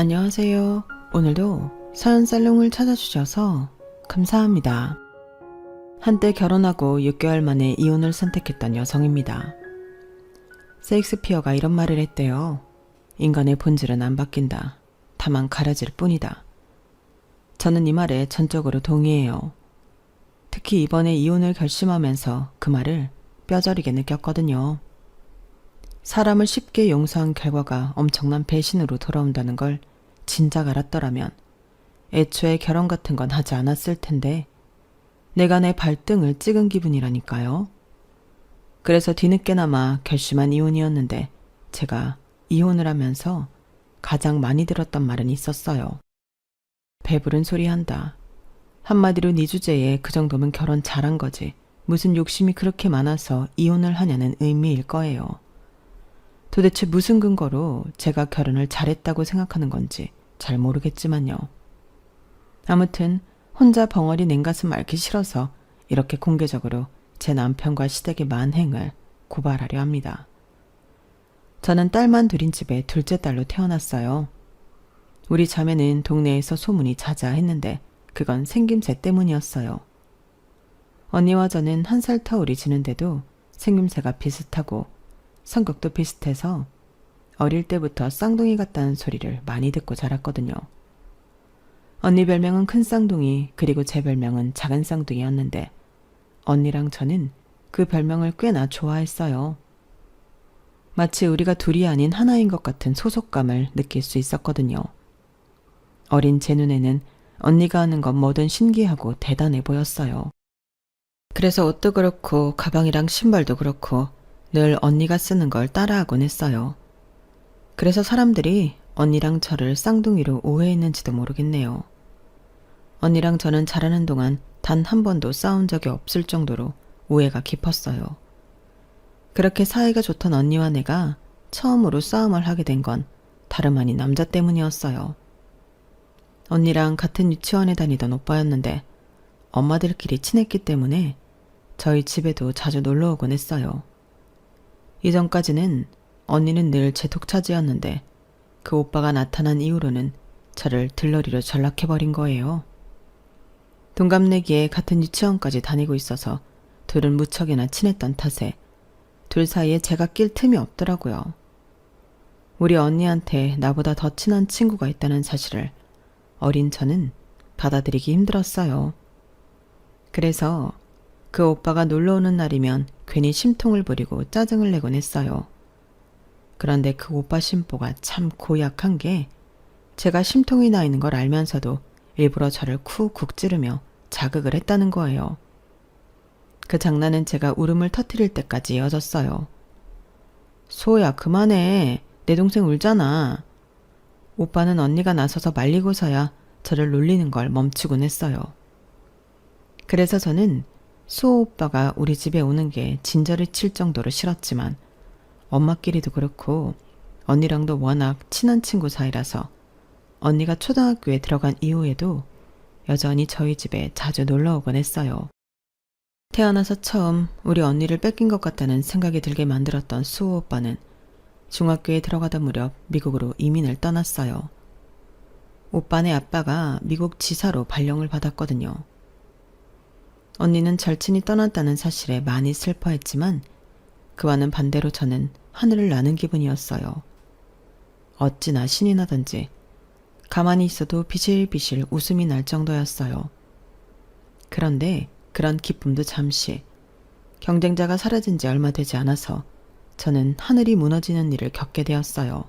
안녕하세요. 오늘도 사연살롱을 찾아주셔서 감사합니다. 한때 결혼하고 6개월 만에 이혼을 선택했던 여성입니다. 세익스피어가 이런 말을 했대요. 인간의 본질은 안 바뀐다. 다만 가려질 뿐이다. 저는 이 말에 전적으로 동의해요. 특히 이번에 이혼을 결심하면서 그 말을 뼈저리게 느꼈거든요. 사람을 쉽게 용서한 결과가 엄청난 배신으로 돌아온다는 걸 진작 알았더라면 애초에 결혼 같은 건 하지 않았을 텐데 내가 내 발등을 찍은 기분이라니까요. 그래서 뒤늦게나마 결심한 이혼이었는데 제가 이혼을 하면서 가장 많이 들었던 말은 있었어요. 배부른 소리 한다. 한마디로 네 주제에 그 정도면 결혼 잘한 거지. 무슨 욕심이 그렇게 많아서 이혼을 하냐는 의미일 거예요. 도대체 무슨 근거로 제가 결혼을 잘했다고 생각하는 건지 잘 모르겠지만요. 아무튼 혼자 벙어리 냉가슴 앓기 싫어서 이렇게 공개적으로 제 남편과 시댁의 만행을 고발하려 합니다. 저는 딸만 둘인 집에 둘째 딸로 태어났어요. 우리 자매는 동네에서 소문이 자자했는데 그건 생김새 때문이었어요. 언니와 저는 1살 터울이 지는데도 생김새가 비슷하고 성격도 비슷해서 어릴 때부터 쌍둥이 같다는 소리를 많이 듣고 자랐거든요. 언니 별명은 큰 쌍둥이, 그리고 제 별명은 작은 쌍둥이였는데 언니랑 저는 그 별명을 꽤나 좋아했어요. 마치 우리가 둘이 아닌 하나인 것 같은 소속감을 느낄 수 있었거든요. 어린 제 눈에는 언니가 하는 건 뭐든 신기하고 대단해 보였어요. 그래서 옷도 그렇고 가방이랑 신발도 그렇고 늘 언니가 쓰는 걸 따라하곤 했어요. 그래서 사람들이 언니랑 저를 쌍둥이로 오해했는지도 모르겠네요. 언니랑 저는 자라는 동안 단 한 번도 싸운 적이 없을 정도로 오해가 깊었어요. 그렇게 사이가 좋던 언니와 내가 처음으로 싸움을 하게 된 건 다름 아닌 남자 때문이었어요. 언니랑 같은 유치원에 다니던 오빠였는데 엄마들끼리 친했기 때문에 저희 집에도 자주 놀러 오곤 했어요. 이전까지는 언니는 늘 제 독차지였는데 그 오빠가 나타난 이후로는 저를 들러리로 전락해버린 거예요. 동갑내기에 같은 유치원까지 다니고 있어서 둘은 무척이나 친했던 탓에 둘 사이에 제가 낄 틈이 없더라고요. 우리 언니한테 나보다 더 친한 친구가 있다는 사실을 어린 저는 받아들이기 힘들었어요. 그래서 그 오빠가 놀러오는 날이면 괜히 심통을 부리고 짜증을 내곤 했어요. 그런데 그 오빠 심보가 참 고약한 게 제가 심통이 나 있는 걸 알면서도 일부러 저를 쿡쿡 찌르며 자극을 했다는 거예요. 그 장난은 제가 울음을 터뜨릴 때까지 이어졌어요. 소야 그만해. 내 동생 울잖아. 오빠는 언니가 나서서 말리고서야 저를 놀리는 걸 멈추곤 했어요. 그래서 저는 수호 오빠가 우리 집에 오는 게 진저를 칠 정도로 싫었지만 엄마끼리도 그렇고 언니랑도 워낙 친한 친구 사이라서 언니가 초등학교에 들어간 이후에도 여전히 저희 집에 자주 놀러 오곤 했어요. 태어나서 처음 우리 언니를 뺏긴 것 같다는 생각이 들게 만들었던 수호 오빠는 중학교에 들어가던 무렵 미국으로 이민을 떠났어요. 오빠네 아빠가 미국 지사로 발령을 받았거든요. 언니는 절친이 떠났다는 사실에 많이 슬퍼했지만 그와는 반대로 저는 하늘을 나는 기분이었어요. 어찌나 신이 나던지 가만히 있어도 비실비실 웃음이 날 정도였어요. 그런데 그런 기쁨도 잠시, 경쟁자가 사라진 지 얼마 되지 않아서 저는 하늘이 무너지는 일을 겪게 되었어요.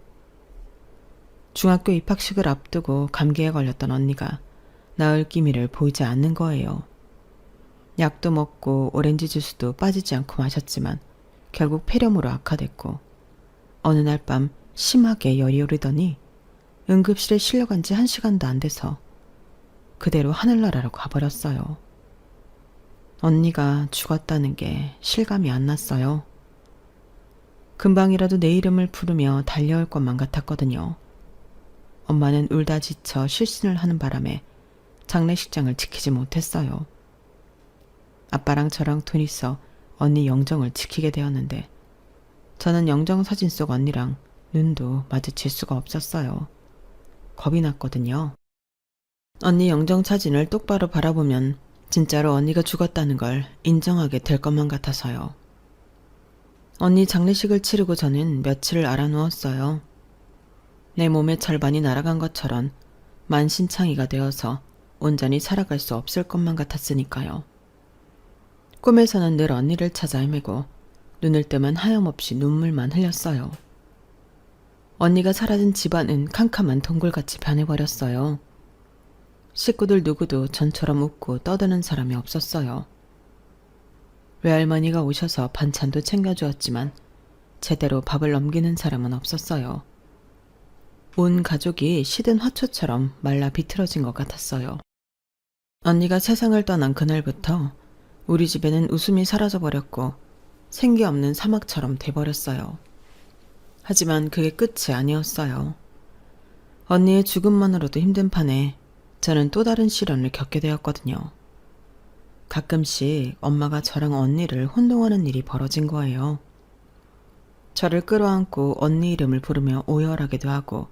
중학교 입학식을 앞두고 감기에 걸렸던 언니가 나을 기미를 보이지 않는 거예요. 약도 먹고 오렌지 주스도 빠지지 않고 마셨지만 결국 폐렴으로 악화됐고 어느 날 밤 심하게 열이 오르더니 응급실에 실려간 지 1시간도 안 돼서 그대로 하늘나라로 가버렸어요. 언니가 죽었다는 게 실감이 안 났어요. 금방이라도 내 이름을 부르며 달려올 것만 같았거든요. 엄마는 울다 지쳐 실신을 하는 바람에 장례식장을 지키지 못했어요. 아빠랑 저랑 둘이서 언니 영정을 지키게 되었는데 저는 영정 사진 속 언니랑 눈도 마주칠 수가 없었어요. 겁이 났거든요. 언니 영정사진을 똑바로 바라보면 진짜로 언니가 죽었다는 걸 인정하게 될 것만 같아서요. 언니 장례식을 치르고 저는 며칠을 알아누웠어요. 내 몸의 절반이 날아간 것처럼 만신창이가 되어서 온전히 살아갈 수 없을 것만 같았으니까요. 꿈에서는 늘 언니를 찾아 헤매고 눈을 뜨면 하염없이 눈물만 흘렸어요. 언니가 사라진 집안은 캄캄한 동굴같이 변해버렸어요. 식구들 누구도 전처럼 웃고 떠드는 사람이 없었어요. 외할머니가 오셔서 반찬도 챙겨주었지만 제대로 밥을 넘기는 사람은 없었어요. 온 가족이 시든 화초처럼 말라 비틀어진 것 같았어요. 언니가 세상을 떠난 그날부터 우리 집에는 웃음이 사라져버렸고 생기 없는 사막처럼 돼버렸어요. 하지만 그게 끝이 아니었어요. 언니의 죽음만으로도 힘든 판에 저는 또 다른 시련을 겪게 되었거든요. 가끔씩 엄마가 저랑 언니를 혼동하는 일이 벌어진 거예요. 저를 끌어안고 언니 이름을 부르며 오열하기도 하고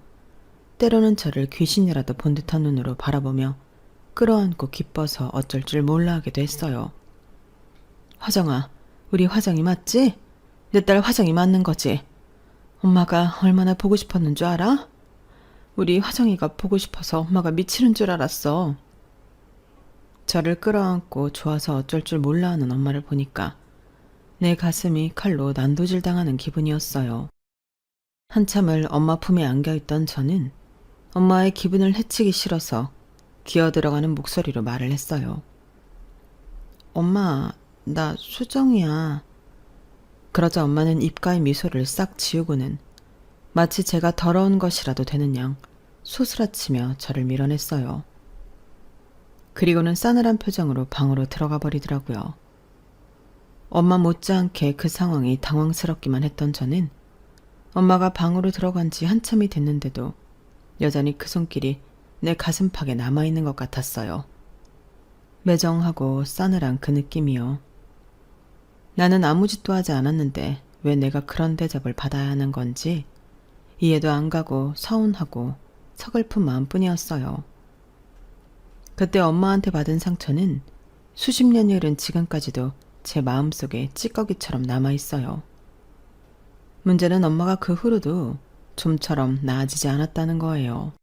때로는 저를 귀신이라도 본 듯한 눈으로 바라보며 끌어안고 기뻐서 어쩔 줄 몰라 하기도 했어요. 화정아, 우리 화정이 맞지? 내 딸 화정이 맞는 거지? 엄마가 얼마나 보고 싶었는 줄 알아? 우리 화정이가 보고 싶어서 엄마가 미치는 줄 알았어. 저를 끌어안고 좋아서 어쩔 줄 몰라 하는 엄마를 보니까 내 가슴이 칼로 난도질 당하는 기분이었어요. 한참을 엄마 품에 안겨있던 저는 엄마의 기분을 해치기 싫어서 기어들어가는 목소리로 말을 했어요. 엄마, 나 수정이야. 그러자 엄마는 입가의 미소를 싹 지우고는 마치 제가 더러운 것이라도 되는 양 소스라치며 저를 밀어냈어요. 그리고는 싸늘한 표정으로 방으로 들어가 버리더라고요. 엄마 못지않게 그 상황이 당황스럽기만 했던 저는 엄마가 방으로 들어간 지 한참이 됐는데도 여전히 그 손길이 내 가슴팍에 남아있는 것 같았어요. 매정하고 싸늘한 그 느낌이요. 나는 아무 짓도 하지 않았는데 왜 내가 그런 대접을 받아야 하는 건지 이해도 안 가고 서운하고 서글픈 마음뿐이었어요. 그때 엄마한테 받은 상처는 수십 년이 흐른 지금까지도 제 마음속에 찌꺼기처럼 남아있어요. 문제는 엄마가 그 후로도 좀처럼 나아지지 않았다는 거예요.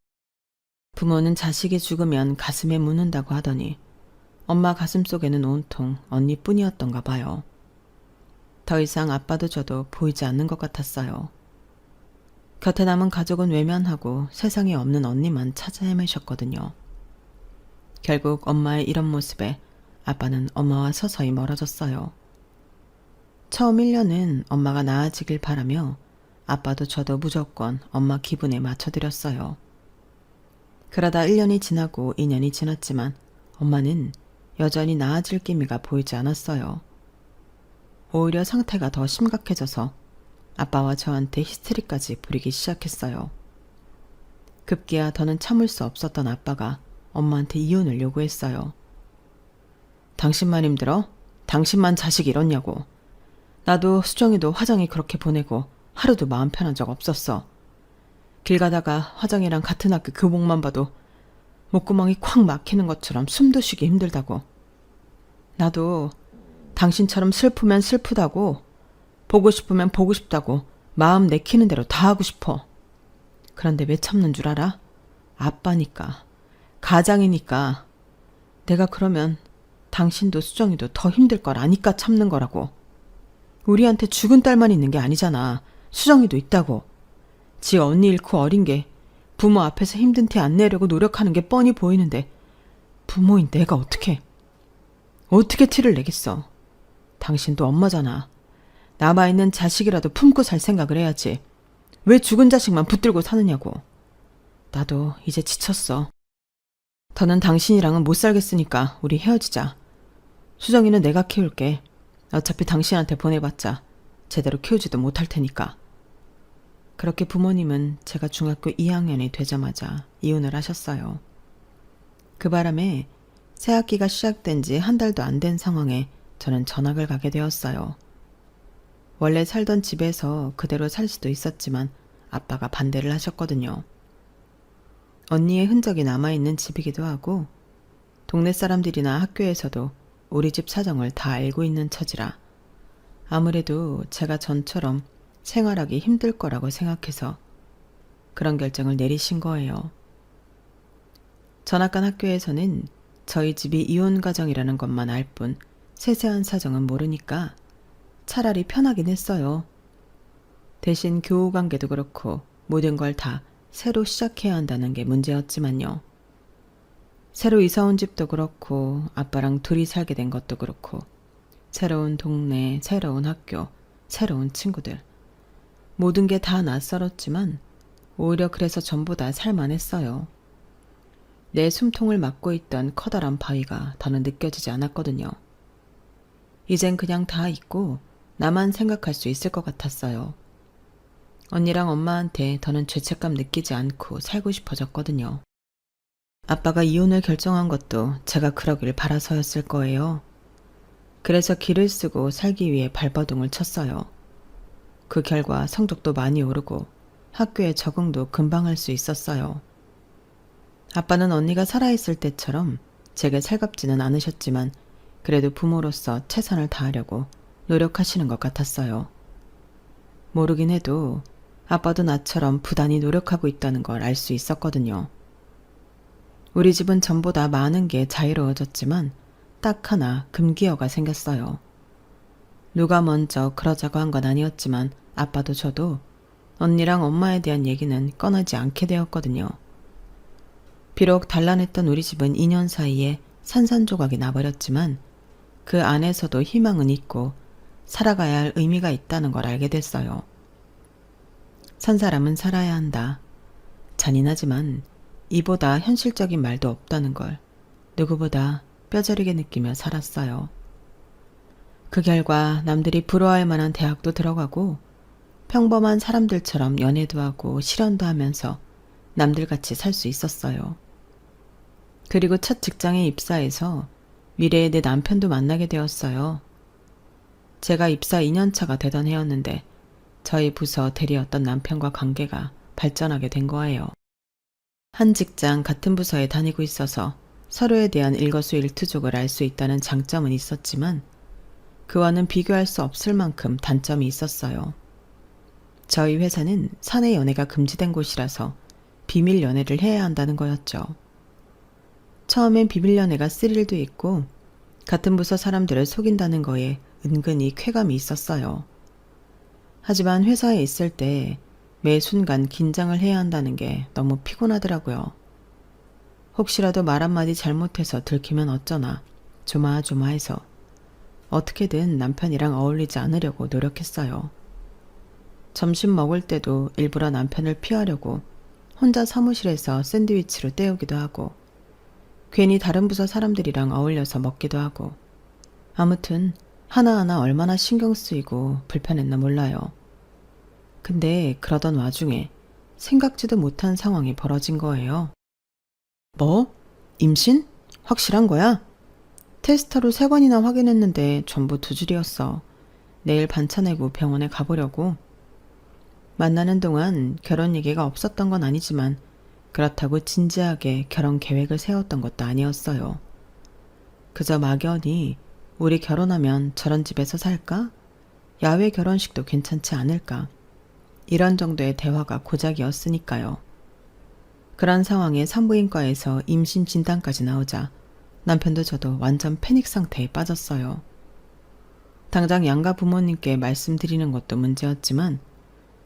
부모는 자식이 죽으면 가슴에 묻는다고 하더니 엄마 가슴속에는 온통 언니뿐이었던가 봐요. 더 이상 아빠도 저도 보이지 않는 것 같았어요. 곁에 남은 가족은 외면하고 세상에 없는 언니만 찾아 헤매셨거든요. 결국 엄마의 이런 모습에 아빠는 엄마와 서서히 멀어졌어요. 처음 1년은 엄마가 나아지길 바라며 아빠도 저도 무조건 엄마 기분에 맞춰드렸어요. 그러다 1년이 지나고 2년이 지났지만 엄마는 여전히 나아질 기미가 보이지 않았어요. 오히려 상태가 더 심각해져서 아빠와 저한테 히스테리까지 부리기 시작했어요. 급기야 더는 참을 수 없었던 아빠가 엄마한테 이혼을 요구했어요. 당신만 힘들어? 당신만 자식 잃었냐고. 나도 수정이도 화정이 그렇게 보내고 하루도 마음 편한 적 없었어. 길 가다가 화정이랑 같은 학교 교복만 봐도 목구멍이 콱 막히는 것처럼 숨도 쉬기 힘들다고. 나도 당신처럼 슬프면 슬프다고, 보고 싶으면 보고 싶다고 마음 내키는 대로 다 하고 싶어. 그런데 왜 참는 줄 알아? 아빠니까, 가장이니까. 내가 그러면 당신도 수정이도 더 힘들 걸 아니까 참는 거라고. 우리한테 죽은 딸만 있는 게 아니잖아. 수정이도 있다고. 지 언니 잃고 어린 게 부모 앞에서 힘든 티 안 내려고 노력하는 게 뻔히 보이는데 부모인 내가 어떻게 티를 내겠어. 당신도 엄마잖아. 남아있는 자식이라도 품고 살 생각을 해야지. 왜 죽은 자식만 붙들고 사느냐고. 나도 이제 지쳤어. 더는 당신이랑은 못 살겠으니까 우리 헤어지자. 수정이는 내가 키울게. 어차피 당신한테 보내봤자 제대로 키우지도 못할 테니까. 그렇게 부모님은 제가 중학교 2학년이 되자마자 이혼을 하셨어요. 그 바람에 새학기가 시작된 지 한 달도 안 된 상황에 저는 전학을 가게 되었어요. 원래 살던 집에서 그대로 살 수도 있었지만 아빠가 반대를 하셨거든요. 언니의 흔적이 남아있는 집이기도 하고 동네 사람들이나 학교에서도 우리 집 사정을 다 알고 있는 처지라 아무래도 제가 전처럼 생활하기 힘들 거라고 생각해서 그런 결정을 내리신 거예요. 전학간 학교에서는 저희 집이 이혼 가정이라는 것만 알 뿐 세세한 사정은 모르니까 차라리 편하긴 했어요. 대신 교우 관계도 그렇고 모든 걸 다 새로 시작해야 한다는 게 문제였지만요. 새로 이사 온 집도 그렇고 아빠랑 둘이 살게 된 것도 그렇고 새로운 동네, 새로운 학교, 새로운 친구들 모든 게 다 낯설었지만 오히려 그래서 전부 다 살만했어요. 내 숨통을 막고 있던 커다란 바위가 더는 느껴지지 않았거든요. 이젠 그냥 다 잊고 나만 생각할 수 있을 것 같았어요. 언니랑 엄마한테 더는 죄책감 느끼지 않고 살고 싶어졌거든요. 아빠가 이혼을 결정한 것도 제가 그러길 바라서였을 거예요. 그래서 길을 쓰고 살기 위해 발버둥을 쳤어요. 그 결과 성적도 많이 오르고 학교에 적응도 금방 할 수 있었어요. 아빠는 언니가 살아있을 때처럼 제게 살갑지는 않으셨지만 그래도 부모로서 최선을 다하려고 노력하시는 것 같았어요. 모르긴 해도 아빠도 나처럼 부단히 노력하고 있다는 걸 알 수 있었거든요. 우리 집은 전보다 많은 게 자유로워졌지만 딱 하나 금기어가 생겼어요. 누가 먼저 그러자고 한 건 아니었지만 아빠도 저도 언니랑 엄마에 대한 얘기는 꺼내지 않게 되었거든요. 비록 단란했던 우리 집은 2년 사이에 산산조각이 나버렸지만 그 안에서도 희망은 있고 살아가야 할 의미가 있다는 걸 알게 됐어요. 산 사람은 살아야 한다. 잔인하지만 이보다 현실적인 말도 없다는 걸 누구보다 뼈저리게 느끼며 살았어요. 그 결과 남들이 부러워할 만한 대학도 들어가고 평범한 사람들처럼 연애도 하고 실현도 하면서 남들같이 살 수 있었어요. 그리고 첫 직장에 입사해서 미래의 내 남편도 만나게 되었어요. 제가 입사 2년차가 되던 해였는데 저희 부서 대리였던 남편과 관계가 발전하게 된 거예요. 한 직장 같은 부서에 다니고 있어서 서로에 대한 일거수일투족을 알 수 있다는 장점은 있었지만 그와는 비교할 수 없을 만큼 단점이 있었어요. 저희 회사는 사내 연애가 금지된 곳이라서 비밀 연애를 해야 한다는 거였죠. 처음엔 비밀 연애가 스릴도 있고 같은 부서 사람들을 속인다는 거에 은근히 쾌감이 있었어요. 하지만 회사에 있을 때 매 순간 긴장을 해야 한다는 게 너무 피곤하더라고요. 혹시라도 말 한마디 잘못해서 들키면 어쩌나 조마조마해서 어떻게든 남편이랑 어울리지 않으려고 노력했어요. 점심 먹을 때도 일부러 남편을 피하려고 혼자 사무실에서 샌드위치로 때우기도 하고 괜히 다른 부서 사람들이랑 어울려서 먹기도 하고 아무튼 하나하나 얼마나 신경 쓰이고 불편했나 몰라요. 근데 그러던 와중에 생각지도 못한 상황이 벌어진 거예요. 뭐? 임신? 확실한 거야? 테스터로 3번이나 확인했는데 전부 2줄이었어. 내일 반차 내고 병원에 가보려고. 만나는 동안 결혼 얘기가 없었던 건 아니지만 그렇다고 진지하게 결혼 계획을 세웠던 것도 아니었어요. 그저 막연히 우리 결혼하면 저런 집에서 살까? 야외 결혼식도 괜찮지 않을까? 이런 정도의 대화가 고작이었으니까요. 그런 상황에 산부인과에서 임신 진단까지 나오자 남편도 저도 완전 패닉 상태에 빠졌어요. 당장 양가 부모님께 말씀드리는 것도 문제였지만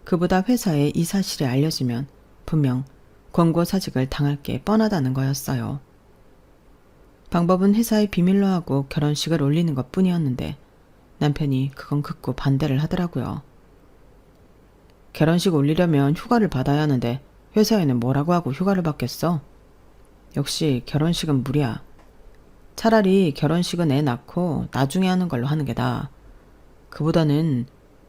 그보다 회사에 이 사실이 알려지면 분명 권고사직을 당할 게 뻔하다는 거였어요. 방법은 회사에 비밀로 하고 결혼식을 올리는 것 뿐이었는데 남편이 그건 극구 반대를 하더라고요. 결혼식 올리려면 휴가를 받아야 하는데 회사에는 뭐라고 하고 휴가를 받겠어? 역시 결혼식은 무리야. 차라리 결혼식은 애 낳고 나중에 하는 걸로 하는 게 나아. 그보다는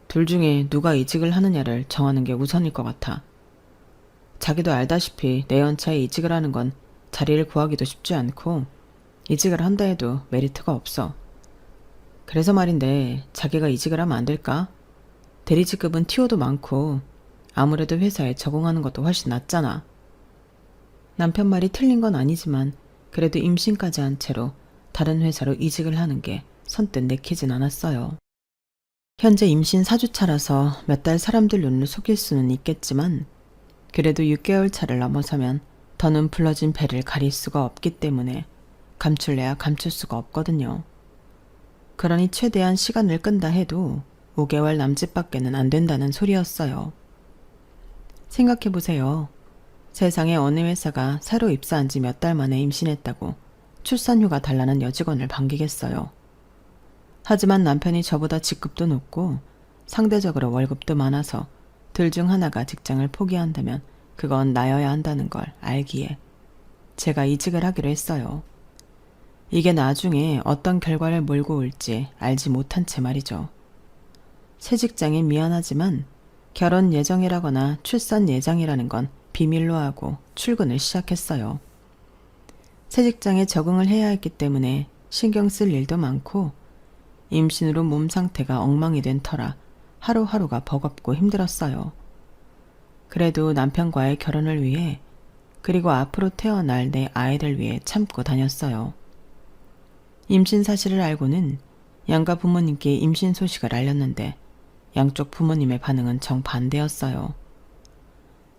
둘 중에 누가 이직을 하느냐를 정하는 게 우선일 것 같아. 자기도 알다시피 내 연차에 이직을 하는 건 자리를 구하기도 쉽지 않고 이직을 한다 해도 메리트가 없어. 그래서 말인데 자기가 이직을 하면 안 될까? 대리직급은 티오도 많고 아무래도 회사에 적응하는 것도 훨씬 낫잖아. 남편 말이 틀린 건 아니지만 그래도 임신까지 한 채로 다른 회사로 이직을 하는 게 선뜻 내키진 않았어요. 현재 임신 4주차라서 몇 달 사람들 눈을 속일 수는 있겠지만 그래도 6개월 차를 넘어서면 더는 불러진 배를 가릴 수가 없기 때문에 감출래야 감출 수가 없거든요. 그러니 최대한 시간을 끈다 해도 5개월 남짓밖에는 안 된다는 소리였어요. 생각해보세요. 세상에 어느 회사가 새로 입사한 지 몇 달 만에 임신했다고 출산휴가 달라는 여직원을 반기겠어요. 하지만 남편이 저보다 직급도 높고 상대적으로 월급도 많아서 둘 중 하나가 직장을 포기한다면 그건 나여야 한다는 걸 알기에 제가 이직을 하기로 했어요. 이게 나중에 어떤 결과를 몰고 올지 알지 못한 채 말이죠. 새 직장에 미안하지만 결혼 예정이라거나 출산 예정이라는 건 비밀로 하고 출근을 시작했어요. 새 직장에 적응을 해야 했기 때문에 신경 쓸 일도 많고 임신으로 몸 상태가 엉망이 된 터라 하루하루가 버겁고 힘들었어요. 그래도 남편과의 결혼을 위해 그리고 앞으로 태어날 내 아이를 위해 참고 다녔어요. 임신 사실을 알고는 양가 부모님께 임신 소식을 알렸는데 양쪽 부모님의 반응은 정반대였어요.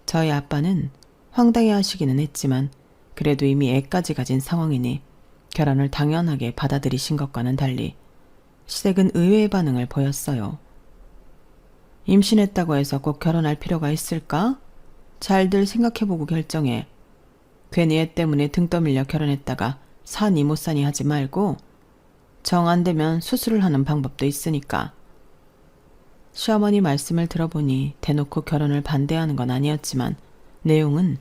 저희 아빠는 황당해 하시기는 했지만 그래도 이미 애까지 가진 상황이니 결혼을 당연하게 받아들이신 것과는 달리 시댁은 의외의 반응을 보였어요. 임신했다고 해서 꼭 결혼할 필요가 있을까? 잘들 생각해보고 결정해. 괜히 애 때문에 등 떠밀려 결혼했다가 사니 못 사니 하지 말고 정 안 되면 수술을 하는 방법도 있으니까. 시어머니 말씀을 들어보니 대놓고 결혼을 반대하는 건 아니었지만 내용은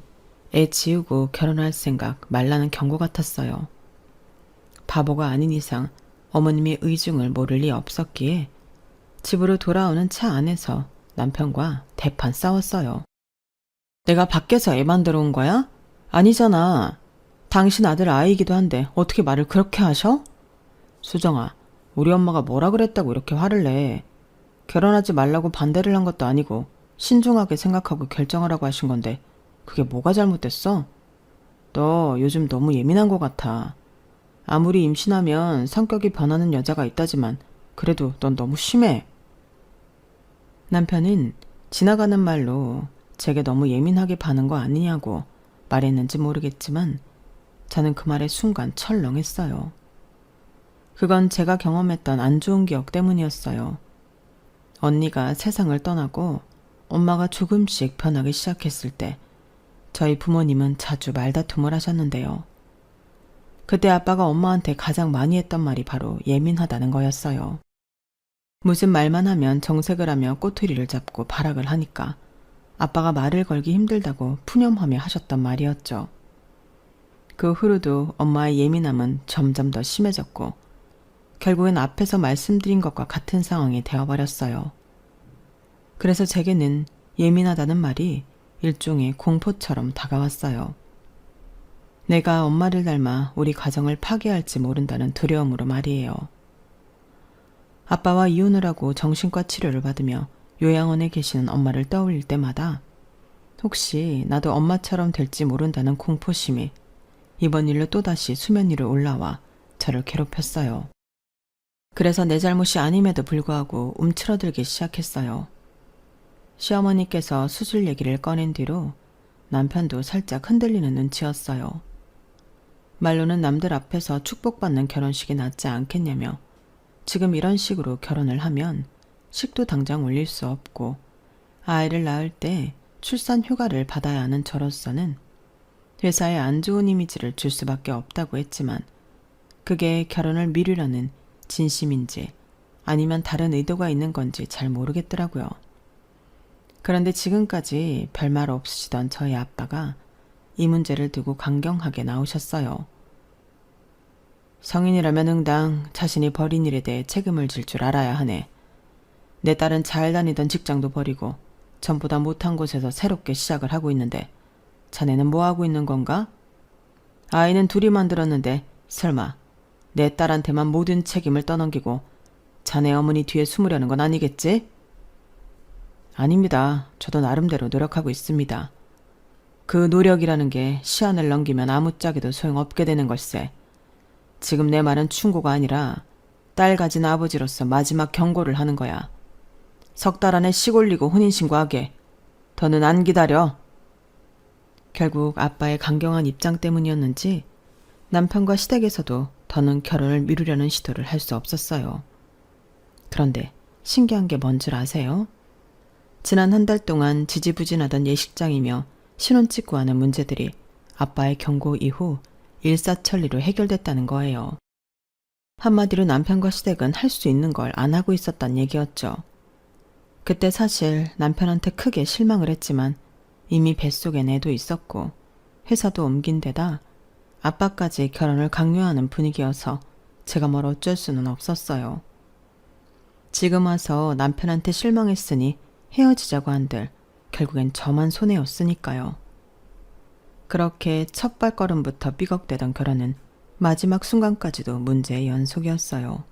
애 지우고 결혼할 생각 말라는 경고 같았어요. 바보가 아닌 이상 어머님의 의중을 모를 리 없었기에 집으로 돌아오는 차 안에서 남편과 대판 싸웠어요. 내가 밖에서 애 만들어 온 거야? 아니잖아. 당신 아들 아이이기도 한데 어떻게 말을 그렇게 하셔? 수정아, 우리 엄마가 뭐라 그랬다고 이렇게 화를 내. 결혼하지 말라고 반대를 한 것도 아니고 신중하게 생각하고 결정하라고 하신 건데 그게 뭐가 잘못됐어? 너 요즘 너무 예민한 것 같아. 아무리 임신하면 성격이 변하는 여자가 있다지만 그래도 넌 너무 심해. 남편은 지나가는 말로 제게 너무 예민하게 반한 거 아니냐고 말했는지 모르겠지만 저는 그 말에 순간 철렁했어요. 그건 제가 경험했던 안 좋은 기억 때문이었어요. 언니가 세상을 떠나고 엄마가 조금씩 변하기 시작했을 때 저희 부모님은 자주 말다툼을 하셨는데요. 그때 아빠가 엄마한테 가장 많이 했던 말이 바로 예민하다는 거였어요. 무슨 말만 하면 정색을 하며 꼬투리를 잡고 발악을 하니까 아빠가 말을 걸기 힘들다고 푸념하며 하셨던 말이었죠. 그 후로도 엄마의 예민함은 점점 더 심해졌고 결국엔 앞에서 말씀드린 것과 같은 상황이 되어버렸어요. 그래서 제게는 예민하다는 말이 일종의 공포처럼 다가왔어요. 내가 엄마를 닮아 우리 가정을 파괴할지 모른다는 두려움으로 말이에요. 아빠와 이혼을 하고 정신과 치료를 받으며 요양원에 계시는 엄마를 떠올릴 때마다 혹시 나도 엄마처럼 될지 모른다는 공포심이 이번 일로 또다시 수면 위로 올라와 저를 괴롭혔어요. 그래서 내 잘못이 아님에도 불구하고 움츠러들기 시작했어요. 시어머니께서 수술 얘기를 꺼낸 뒤로 남편도 살짝 흔들리는 눈치였어요. 말로는 남들 앞에서 축복받는 결혼식이 낫지 않겠냐며 지금 이런 식으로 결혼을 하면 식도 당장 올릴 수 없고 아이를 낳을 때 출산 휴가를 받아야 하는 저로서는 회사에 안 좋은 이미지를 줄 수밖에 없다고 했지만 그게 결혼을 미루려는 진심인지 아니면 다른 의도가 있는 건지 잘 모르겠더라고요. 그런데 지금까지 별말 없으시던 저희 아빠가 이 문제를 두고 강경하게 나오셨어요. 성인이라면 응당 자신이 벌인 일에 대해 책임을 질 줄 알아야 하네. 내 딸은 잘 다니던 직장도 버리고 전보다 못한 곳에서 새롭게 시작을 하고 있는데 자네는 뭐 하고 있는 건가? 아이는 둘이 만들었는데 설마 내 딸한테만 모든 책임을 떠넘기고 자네 어머니 뒤에 숨으려는 건 아니겠지? 아닙니다. 저도 나름대로 노력하고 있습니다. 그 노력이라는 게 시한을 넘기면 아무짝에도 소용없게 되는 걸세. 지금 내 말은 충고가 아니라 딸 가진 아버지로서 마지막 경고를 하는 거야. 석 달 안에 식 올리고 혼인신고하게. 더는 안 기다려. 결국 아빠의 강경한 입장 때문이었는지 남편과 시댁에서도 더는 결혼을 미루려는 시도를 할 수 없었어요. 그런데 신기한 게 뭔 줄 아세요? 지난 한 달 동안 지지부진하던 예식장이며 신혼집구 하는 문제들이 아빠의 경고 이후 일사천리로 해결됐다는 거예요. 한마디로 남편과 시댁은 할 수 있는 걸 안 하고 있었단 얘기였죠. 그때 사실 남편한테 크게 실망을 했지만 이미 뱃속엔 애도 있었고 회사도 옮긴 데다 아빠까지 결혼을 강요하는 분위기여서 제가 뭘 어쩔 수는 없었어요. 지금 와서 남편한테 실망했으니 헤어지자고 한들 결국엔 저만 손해였으니까요. 그렇게 첫 발걸음부터 삐걱대던 결혼은 마지막 순간까지도 문제의 연속이었어요.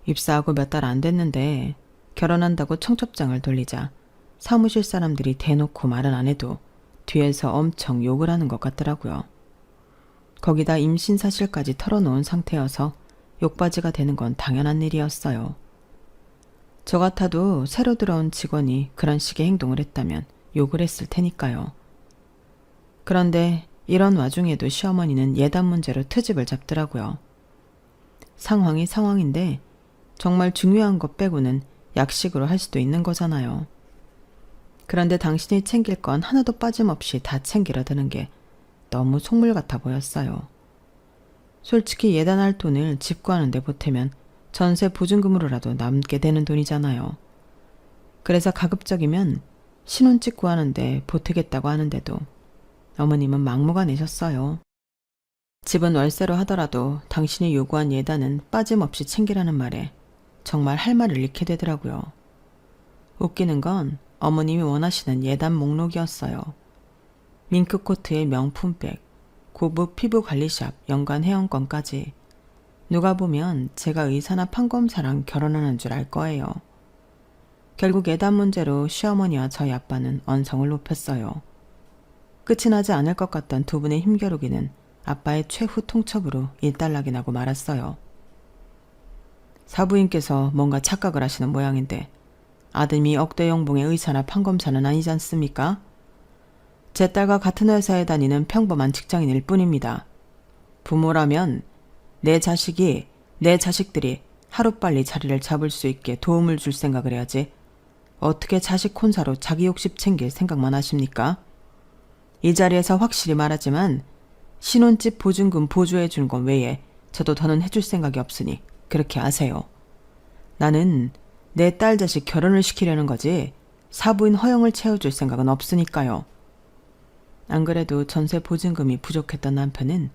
입사하고 몇 달 안 됐는데 결혼한다고 청첩장을 돌리자 사무실 사람들이 대놓고 말은 안 해도 뒤에서 엄청 욕을 하는 것 같더라고요. 거기다 임신 사실까지 털어놓은 상태여서 욕바지가 되는 건 당연한 일이었어요. 저 같아도 새로 들어온 직원이 그런 식의 행동을 했다면 욕을 했을 테니까요. 그런데 이런 와중에도 시어머니는 예단 문제로 트집을 잡더라고요. 상황이 상황인데 정말 중요한 것 빼고는 약식으로 할 수도 있는 거잖아요. 그런데 당신이 챙길 건 하나도 빠짐없이 다 챙기려 드는 게 너무 속물 같아 보였어요. 솔직히 예단할 돈을 집 구하는데 보태면 전세 보증금으로라도 남게 되는 돈이잖아요. 그래서 가급적이면 신혼집 구하는데 보태겠다고 하는데도 어머님은 막무가내셨어요. 집은 월세로 하더라도 당신이 요구한 예단은 빠짐없이 챙기라는 말에 정말 할 말을 잃게 되더라고요. 웃기는 건 어머님이 원하시는 예단 목록이었어요. 밍크코트의 명품백, 고급 피부관리샵, 연간 회원권까지. 누가 보면 제가 의사나 판검사랑 결혼하는 줄 알 거예요. 결국 예단 문제로 시어머니와 저희 아빠는 언성을 높였어요. 끝이 나지 않을 것 같던 두 분의 힘겨루기는 아빠의 최후 통첩으로 일단락이 나고 말았어요. 사부인께서 뭔가 착각을 하시는 모양인데 아드님이 억대 연봉의 의사나 판검사는 아니지 않습니까? 제 딸과 같은 회사에 다니는 평범한 직장인일 뿐입니다. 부모라면 내 자식들이 하루빨리 자리를 잡을 수 있게 도움을 줄 생각을 해야지 어떻게 자식 혼사로 자기 욕심 챙길 생각만 하십니까? 이 자리에서 확실히 말하지만 신혼집 보증금 보조해 주는 것 외에 저도 더는 해줄 생각이 없으니 그렇게 아세요. 나는 내 딸 자식 결혼을 시키려는 거지 사부인 허영을 채워줄 생각은 없으니까요. 안 그래도 전세 보증금이 부족했던 남편은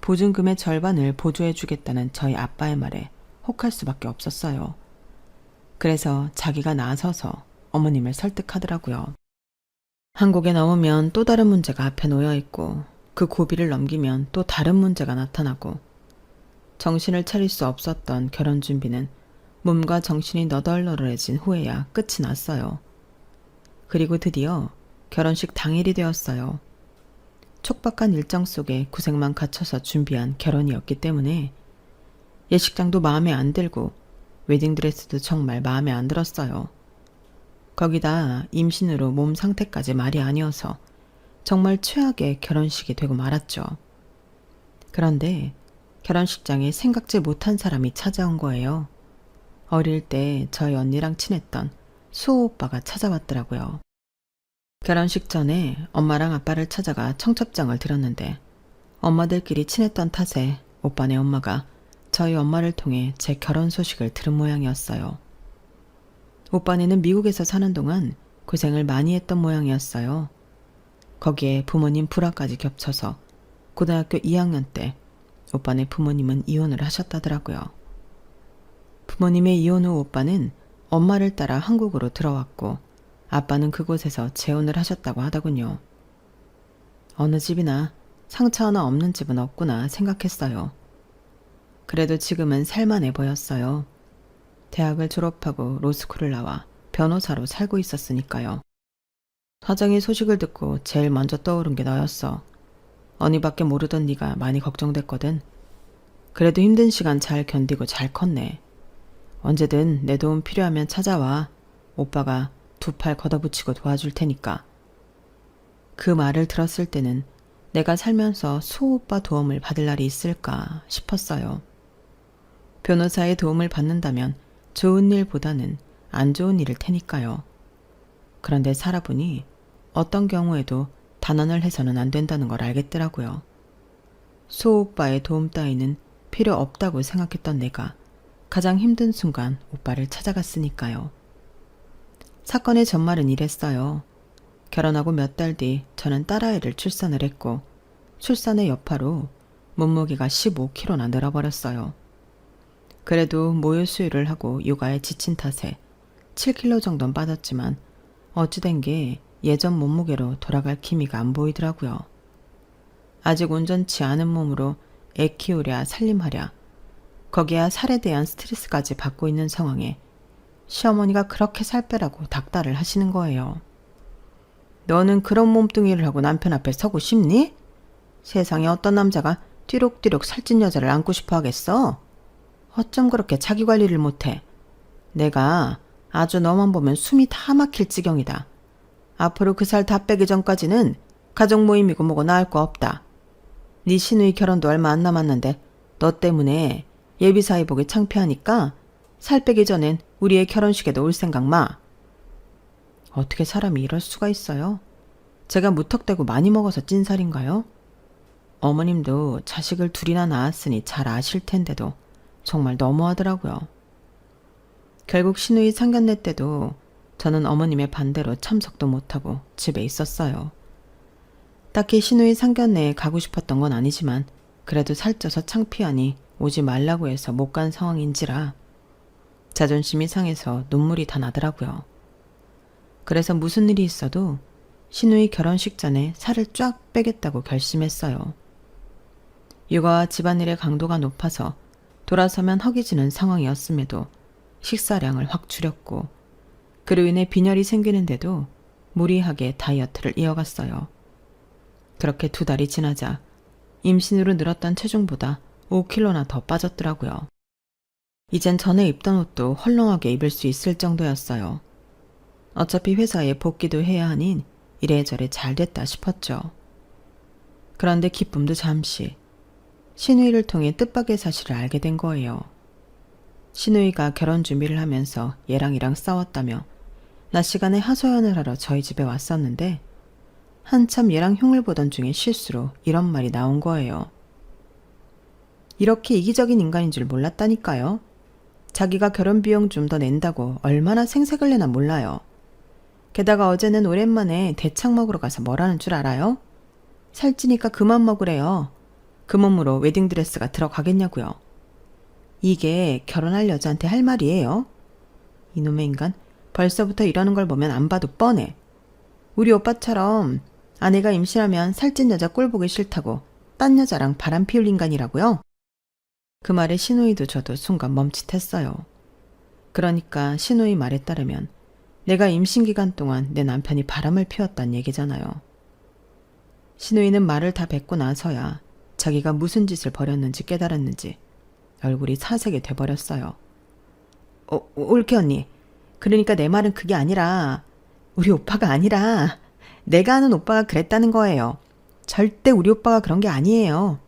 보증금의 절반을 보조해 주겠다는 저희 아빠의 말에 혹할 수밖에 없었어요. 그래서 자기가 나서서 어머님을 설득하더라고요. 한국에 넘으면 또 다른 문제가 앞에 놓여 있고 그 고비를 넘기면 또 다른 문제가 나타나고 정신을 차릴 수 없었던 결혼 준비는 몸과 정신이 너덜너덜해진 후에야 끝이 났어요. 그리고 드디어 결혼식 당일이 되었어요. 촉박한 일정 속에 고생만 갖춰서 준비한 결혼이었기 때문에 예식장도 마음에 안 들고 웨딩드레스도 정말 마음에 안 들었어요. 거기다 임신으로 몸 상태까지 말이 아니어서 정말 최악의 결혼식이 되고 말았죠. 그런데 결혼식장에 생각지 못한 사람이 찾아온 거예요. 어릴 때 저희 언니랑 친했던 수호 오빠가 찾아왔더라고요. 결혼식 전에 엄마랑 아빠를 찾아가 청첩장을 드렸는데 엄마들끼리 친했던 탓에 오빠네 엄마가 저희 엄마를 통해 제 결혼 소식을 들은 모양이었어요. 오빠네는 미국에서 사는 동안 고생을 많이 했던 모양이었어요. 거기에 부모님 불화까지 겹쳐서 고등학교 2학년 때 오빠네 부모님은 이혼을 하셨다더라고요. 부모님의 이혼 후 오빠는 엄마를 따라 한국으로 들어왔고 아빠는 그곳에서 재혼을 하셨다고 하더군요. 어느 집이나 상처 하나 없는 집은 없구나 생각했어요. 그래도 지금은 살만해 보였어요. 대학을 졸업하고 로스쿨을 나와 변호사로 살고 있었으니까요. 사장이 소식을 듣고 제일 먼저 떠오른 게 너였어. 언니밖에 모르던 네가 많이 걱정됐거든. 그래도 힘든 시간 잘 견디고 잘 컸네. 언제든 내 도움 필요하면 찾아와. 오빠가 두 팔 걷어붙이고 도와줄 테니까. 그 말을 들었을 때는 내가 살면서 수호 오빠 도움을 받을 날이 있을까 싶었어요. 변호사의 도움을 받는다면 좋은 일보다는 안 좋은 일일 테니까요. 그런데 살아보니 어떤 경우에도 단언을 해서는 안 된다는 걸 알겠더라고요. 수호 오빠의 도움 따위는 필요 없다고 생각했던 내가 가장 힘든 순간 오빠를 찾아갔으니까요. 사건의 전말은 이랬어요. 결혼하고 몇 달 뒤 저는 딸아이를 출산을 했고 출산의 여파로 몸무게가 15kg나 늘어버렸어요. 그래도 모유 수유를 하고 육아에 지친 탓에 7kg 정도는 빠졌지만 어찌된 게 예전 몸무게로 돌아갈 기미가 안 보이더라고요. 아직 온전치 않은 몸으로 애 키우랴 살림하랴 거기야 살에 대한 스트레스까지 받고 있는 상황에 시어머니가 그렇게 살 빼라고 닥달을 하시는 거예요. 너는 그런 몸뚱이를 하고 남편 앞에 서고 싶니? 세상에 어떤 남자가 띠룩띠룩 살찐 여자를 안고 싶어 하겠어? 어쩜 그렇게 자기 관리를 못해? 내가 아주 너만 보면 숨이 다 막힐 지경이다. 앞으로 그 살 다 빼기 전까지는 가족 모임이고 뭐고 나을 거 없다. 네 시누이 결혼도 얼마 안 남았는데 너 때문에 예비사위 보기 창피하니까 살 빼기 전엔 우리의 결혼식에도 올 생각 마. 어떻게 사람이 이럴 수가 있어요? 제가 무턱대고 많이 먹어서 찐 살인가요? 어머님도 자식을 둘이나 낳았으니 잘 아실 텐데도 정말 너무하더라고요. 결국 시누이 상견례 때도 저는 어머님의 반대로 참석도 못하고 집에 있었어요. 딱히 시누이 상견례에 가고 싶었던 건 아니지만 그래도 살쪄서 창피하니 오지 말라고 해서 못 간 상황인지라 자존심이 상해서 눈물이 다 나더라고요. 그래서 무슨 일이 있어도 시누이 결혼식 전에 살을 쫙 빼겠다고 결심했어요. 육아와 집안일의 강도가 높아서 돌아서면 허기지는 상황이었음에도 식사량을 확 줄였고 그로 인해 빈혈이 생기는데도 무리하게 다이어트를 이어갔어요. 그렇게 2달이 지나자 임신으로 늘었던 체중보다 5kg나 더 빠졌더라고요. 이젠 전에 입던 옷도 헐렁하게 입을 수 있을 정도였어요. 어차피 회사에 복귀도 해야 하니 이래저래 잘 됐다 싶었죠. 그런데 기쁨도 잠시. 시누이를 통해 뜻밖의 사실을 알게 된 거예요. 시누이가 결혼 준비를 하면서 얘랑이랑 싸웠다며 낮 시간에 하소연을 하러 저희 집에 왔었는데 한참 얘랑 흉을 보던 중에 실수로 이런 말이 나온 거예요. 이렇게 이기적인 인간인 줄 몰랐다니까요. 자기가 결혼 비용 좀 더 낸다고 얼마나 생색을 내나 몰라요. 게다가 어제는 오랜만에 대창 먹으러 가서 뭐라는 줄 알아요? 살찌니까 그만 먹으래요. 그 몸으로 웨딩드레스가 들어가겠냐고요. 이게 결혼할 여자한테 할 말이에요? 이놈의 인간 벌써부터 이러는 걸 보면 안 봐도 뻔해. 우리 오빠처럼 아내가 임신하면 살찐 여자 꼴 보기 싫다고 딴 여자랑 바람 피울 인간이라고요? 그 말에 시누이도 저도 순간 멈칫했어요. 그러니까 시누이 말에 따르면 내가 임신 기간 동안 내 남편이 바람을 피웠단 얘기잖아요. 시누이는 말을 다 뱉고 나서야 자기가 무슨 짓을 벌였는지 깨달았는지 얼굴이 사색이 돼버렸어요. 올케 언니. 그러니까 내 말은 그게 아니라 우리 오빠가 아니라 내가 아는 오빠가 그랬다는 거예요. 절대 우리 오빠가 그런 게 아니에요.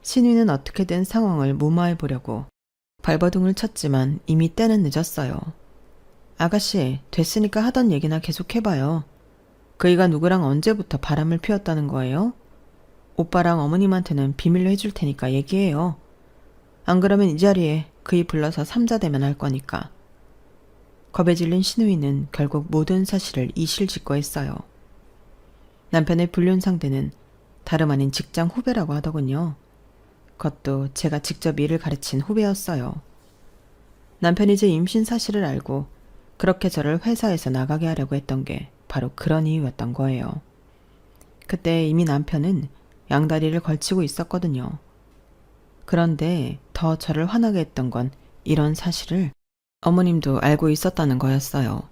시누이는 어떻게든 상황을 무마해 보려고 발버둥을 쳤지만 이미 때는 늦었어요. 아가씨, 됐으니까 하던 얘기나 계속 해봐요. 그이가 누구랑 언제부터 바람을 피웠다는 거예요? 오빠랑 어머님한테는 비밀로 해줄 테니까 얘기해요. 안 그러면 이 자리에 그이 불러서 삼자대면 할 거니까. 겁에 질린 시누이는 결국 모든 사실을 이실직고했어요. 남편의 불륜 상대는 다름 아닌 직장 후배라고 하더군요. 그것도 제가 직접 일을 가르친 후배였어요. 남편이 제 임신 사실을 알고 그렇게 저를 회사에서 나가게 하려고 했던 게 바로 그런 이유였던 거예요. 그때 이미 남편은 양다리를 걸치고 있었거든요. 그런데 더 저를 화나게 했던 건 이런 사실을 어머님도 알고 있었다는 거였어요.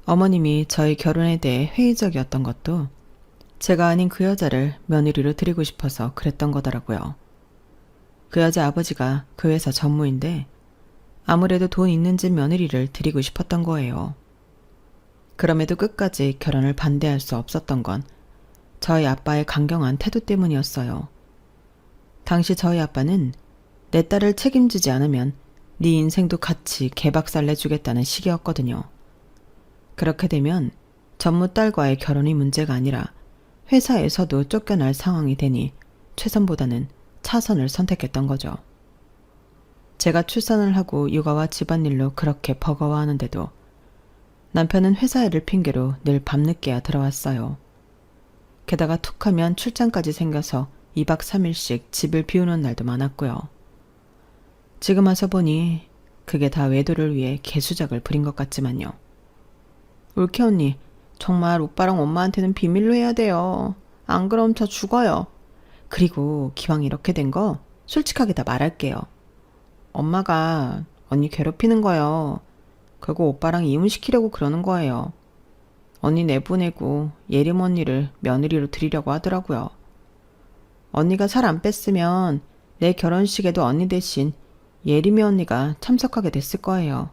어머님이 저희 결혼에 대해 회의적이었던 것도 제가 아닌 그 여자를 며느리로 드리고 싶어서 그랬던 거더라고요. 그 여자 아버지가 그 회사 전무인데 아무래도 돈 있는 집 며느리를 드리고 싶었던 거예요. 그럼에도 끝까지 결혼을 반대할 수 없었던 건 저희 아빠의 강경한 태도 때문이었어요. 당시 저희 아빠는 내 딸을 책임지지 않으면 네 인생도 같이 개박살 내주겠다는 식이었거든요. 그렇게 되면 전무 딸과의 결혼이 문제가 아니라 회사에서도 쫓겨날 상황이 되니 최선보다는 차선을 선택했던 거죠. 제가 출산을 하고 육아와 집안일로 그렇게 버거워하는데도 남편은 회사 일을 핑계로 늘 밤늦게야 들어왔어요. 게다가 툭하면 출장까지 생겨서 2박 3일씩 집을 비우는 날도 많았고요. 지금 와서 보니 그게 다 외도를 위해 개수작을 부린 것 같지만요. 올케 언니, 정말 오빠랑 엄마한테는 비밀로 해야 돼요. 안 그럼 저 죽어요. 그리고 기왕 이렇게 된 거 솔직하게 다 말할게요. 엄마가 언니 괴롭히는 거예요. 그리고 오빠랑 이혼시키려고 그러는 거예요. 언니 내보내고 예림 언니를 며느리로 드리려고 하더라고요. 언니가 살 안 뺐으면 내 결혼식에도 언니 대신 예림이 언니가 참석하게 됐을 거예요.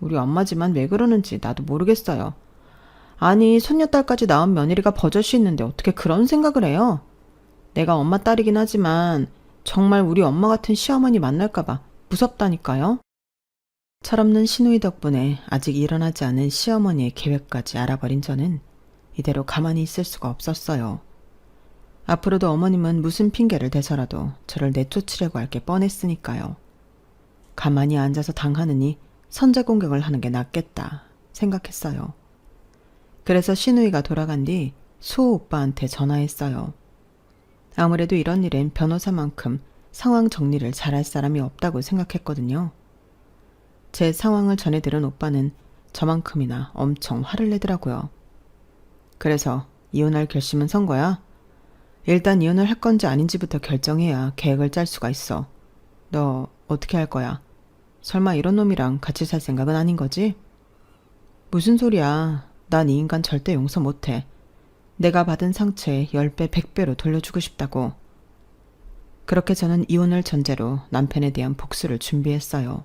우리 엄마지만 왜 그러는지 나도 모르겠어요. 아니, 손녀딸까지 낳은 며느리가 버젓이 있는데 어떻게 그런 생각을 해요? 내가 엄마 딸이긴 하지만 정말 우리 엄마 같은 시어머니 만날까봐 무섭다니까요. 철없는 시누이 덕분에 아직 일어나지 않은 시어머니의 계획까지 알아버린 저는 이대로 가만히 있을 수가 없었어요. 앞으로도 어머님은 무슨 핑계를 대서라도 저를 내쫓으려고 할 게 뻔했으니까요. 가만히 앉아서 당하느니 선제 공격을 하는 게 낫겠다 생각했어요. 그래서 시누이가 돌아간 뒤 수호 오빠한테 전화했어요. 아무래도 이런 일엔 변호사만큼 상황 정리를 잘할 사람이 없다고 생각했거든요. 제 상황을 전해 들은 오빠는 저만큼이나 엄청 화를 내더라고요. 그래서 이혼할 결심은 선 거야? 일단 이혼을 할 건지 아닌지부터 결정해야 계획을 짤 수가 있어. 너 어떻게 할 거야? 설마 이런 놈이랑 같이 살 생각은 아닌 거지? 무슨 소리야. 난 이 인간 절대 용서 못해. 내가 받은 상처에 10배, 100배로 돌려주고 싶다고. 그렇게 저는 이혼을 전제로 남편에 대한 복수를 준비했어요.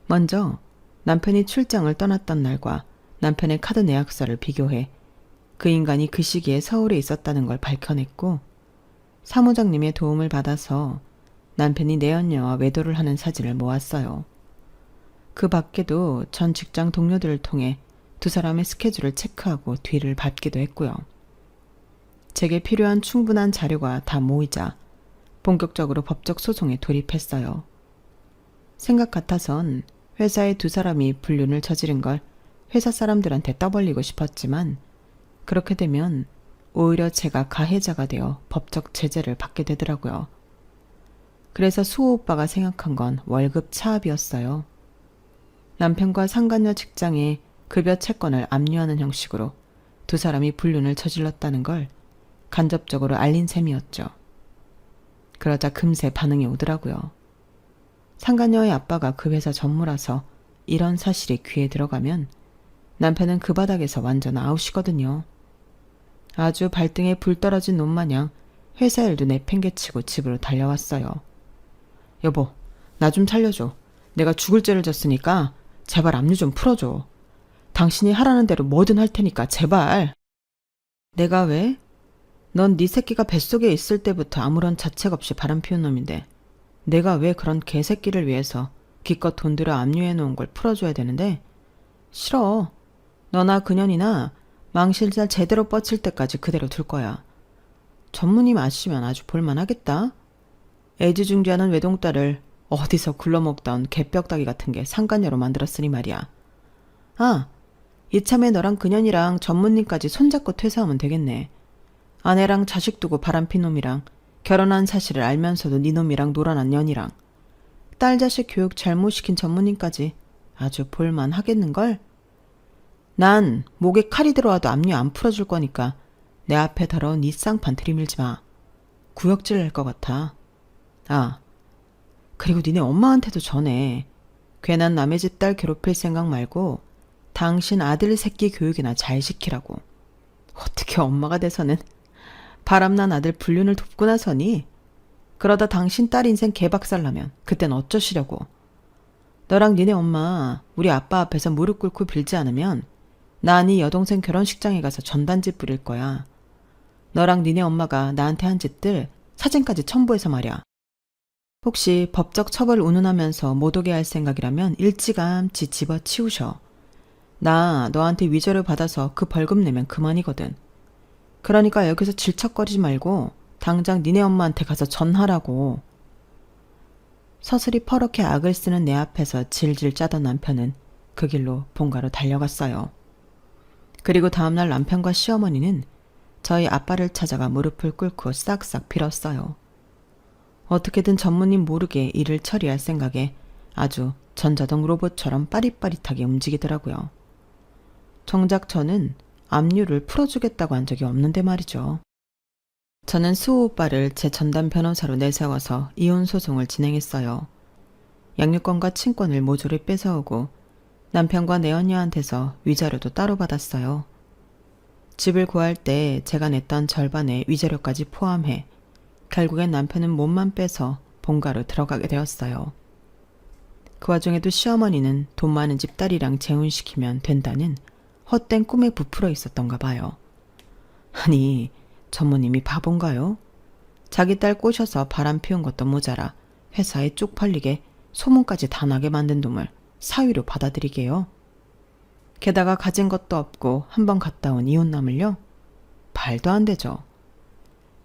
먼저 남편이 출장을 떠났던 날과 남편의 카드 내역서를 비교해 그 인간이 그 시기에 서울에 있었다는 걸 밝혀냈고, 사무장님의 도움을 받아서 남편이 내연녀와 외도를 하는 사진을 모았어요. 그 밖에도 전 직장 동료들을 통해 두 사람의 스케줄을 체크하고 뒤를 받기도 했고요. 제게 필요한 충분한 자료가 다 모이자 본격적으로 법적 소송에 돌입했어요. 생각 같아선 회사의 두 사람이 불륜을 저지른 걸 회사 사람들한테 떠벌리고 싶었지만 그렇게 되면 오히려 제가 가해자가 되어 법적 제재를 받게 되더라고요. 그래서 수호 오빠가 생각한 건 월급 차압이었어요. 남편과 상간녀 직장에 급여 채권을 압류하는 형식으로 두 사람이 불륜을 저질렀다는 걸 간접적으로 알린 셈이었죠. 그러자 금세 반응이 오더라고요. 상간녀의 아빠가 그 회사 전무라서 이런 사실이 귀에 들어가면 남편은 그 바닥에서 완전 아웃이거든요. 아주 발등에 불 떨어진 놈 마냥 회사 일도 내팽개치고 집으로 달려왔어요. 여보, 나 좀 살려줘. 내가 죽을 죄를 졌으니까 제발 압류 좀 풀어줘. 당신이 하라는 대로 뭐든 할 테니까 제발. 내가 왜? 넌 네 새끼가 뱃속에 있을 때부터 아무런 자책 없이 바람 피운 놈인데 내가 왜 그런 개새끼를 위해서 기껏 돈 들여 압류해 놓은 걸 풀어줘야 되는데? 싫어. 너나 그년이나 망실살 제대로 뻗칠 때까지 그대로 둘 거야. 전무님 아시면 아주 볼만하겠다. 애지중지하는 외동딸을 어디서 굴러먹던 개뼈다귀 같은 게 상간녀로 만들었으니 말이야. 아, 이참에 너랑 그년이랑 전무님까지 손잡고 퇴사하면 되겠네. 아내랑 자식 두고 바람핀 놈이랑 결혼한 사실을 알면서도 네 놈이랑 놀아난 년이랑 딸 자식 교육 잘못 시킨 전무님까지 아주 볼만하겠는걸? 난 목에 칼이 들어와도 압류 안 풀어줄 거니까 내 앞에 더러운 네 쌍판 들이밀지 마. 구역질 낼 것 같아. 아, 그리고 니네 엄마한테도 전해. 괜한 남의 집 딸 괴롭힐 생각 말고 당신 아들 새끼 교육이나 잘 시키라고. 어떻게 엄마가 돼서는 바람난 아들 불륜을 돕고 나서니? 그러다 당신 딸 인생 개박살나면 그땐 어쩌시려고. 너랑 니네 엄마 우리 아빠 앞에서 무릎 꿇고 빌지 않으면 나 네 여동생 결혼식장에 가서 전단지 뿌릴 거야. 너랑 니네 엄마가 나한테 한 짓들 사진까지 첨부해서 말이야. 혹시 법적 처벌 운운하면서 못 오게 할 생각이라면 일찌감치 집어치우셔. 나 너한테 위조를 받아서 그 벌금 내면 그만이거든. 그러니까 여기서 질척거리지 말고 당장 니네 엄마한테 가서 전하라고. 서슬이 퍼렇게 악을 쓰는 내 앞에서 질질 짜던 남편은 그 길로 본가로 달려갔어요. 그리고 다음날 남편과 시어머니는 저희 아빠를 찾아가 무릎을 꿇고 싹싹 빌었어요. 어떻게든 전무님 모르게 일을 처리할 생각에 아주 전자동 로봇처럼 빠릿빠릿하게 움직이더라고요. 정작 저는 압류를 풀어주겠다고 한 적이 없는데 말이죠. 저는 수호 오빠를 제 전담 변호사로 내세워서 이혼 소송을 진행했어요. 양육권과 친권을 모조리 뺏어오고 남편과 내 언니한테서 위자료도 따로 받았어요. 집을 구할 때 제가 냈던 절반의 위자료까지 포함해 결국엔 남편은 몸만 빼서 본가로 들어가게 되었어요. 그 와중에도 시어머니는 돈 많은 집 딸이랑 재혼시키면 된다는 헛된 꿈에 부풀어 있었던가 봐요. 아니, 전무님이 바본가요? 자기 딸 꼬셔서 바람 피운 것도 모자라 회사에 쪽팔리게 소문까지 다 나게 만든 놈을 사위로 받아들이게요. 게다가 가진 것도 없고 한번 갔다 온 이혼남을요? 말도 안 되죠.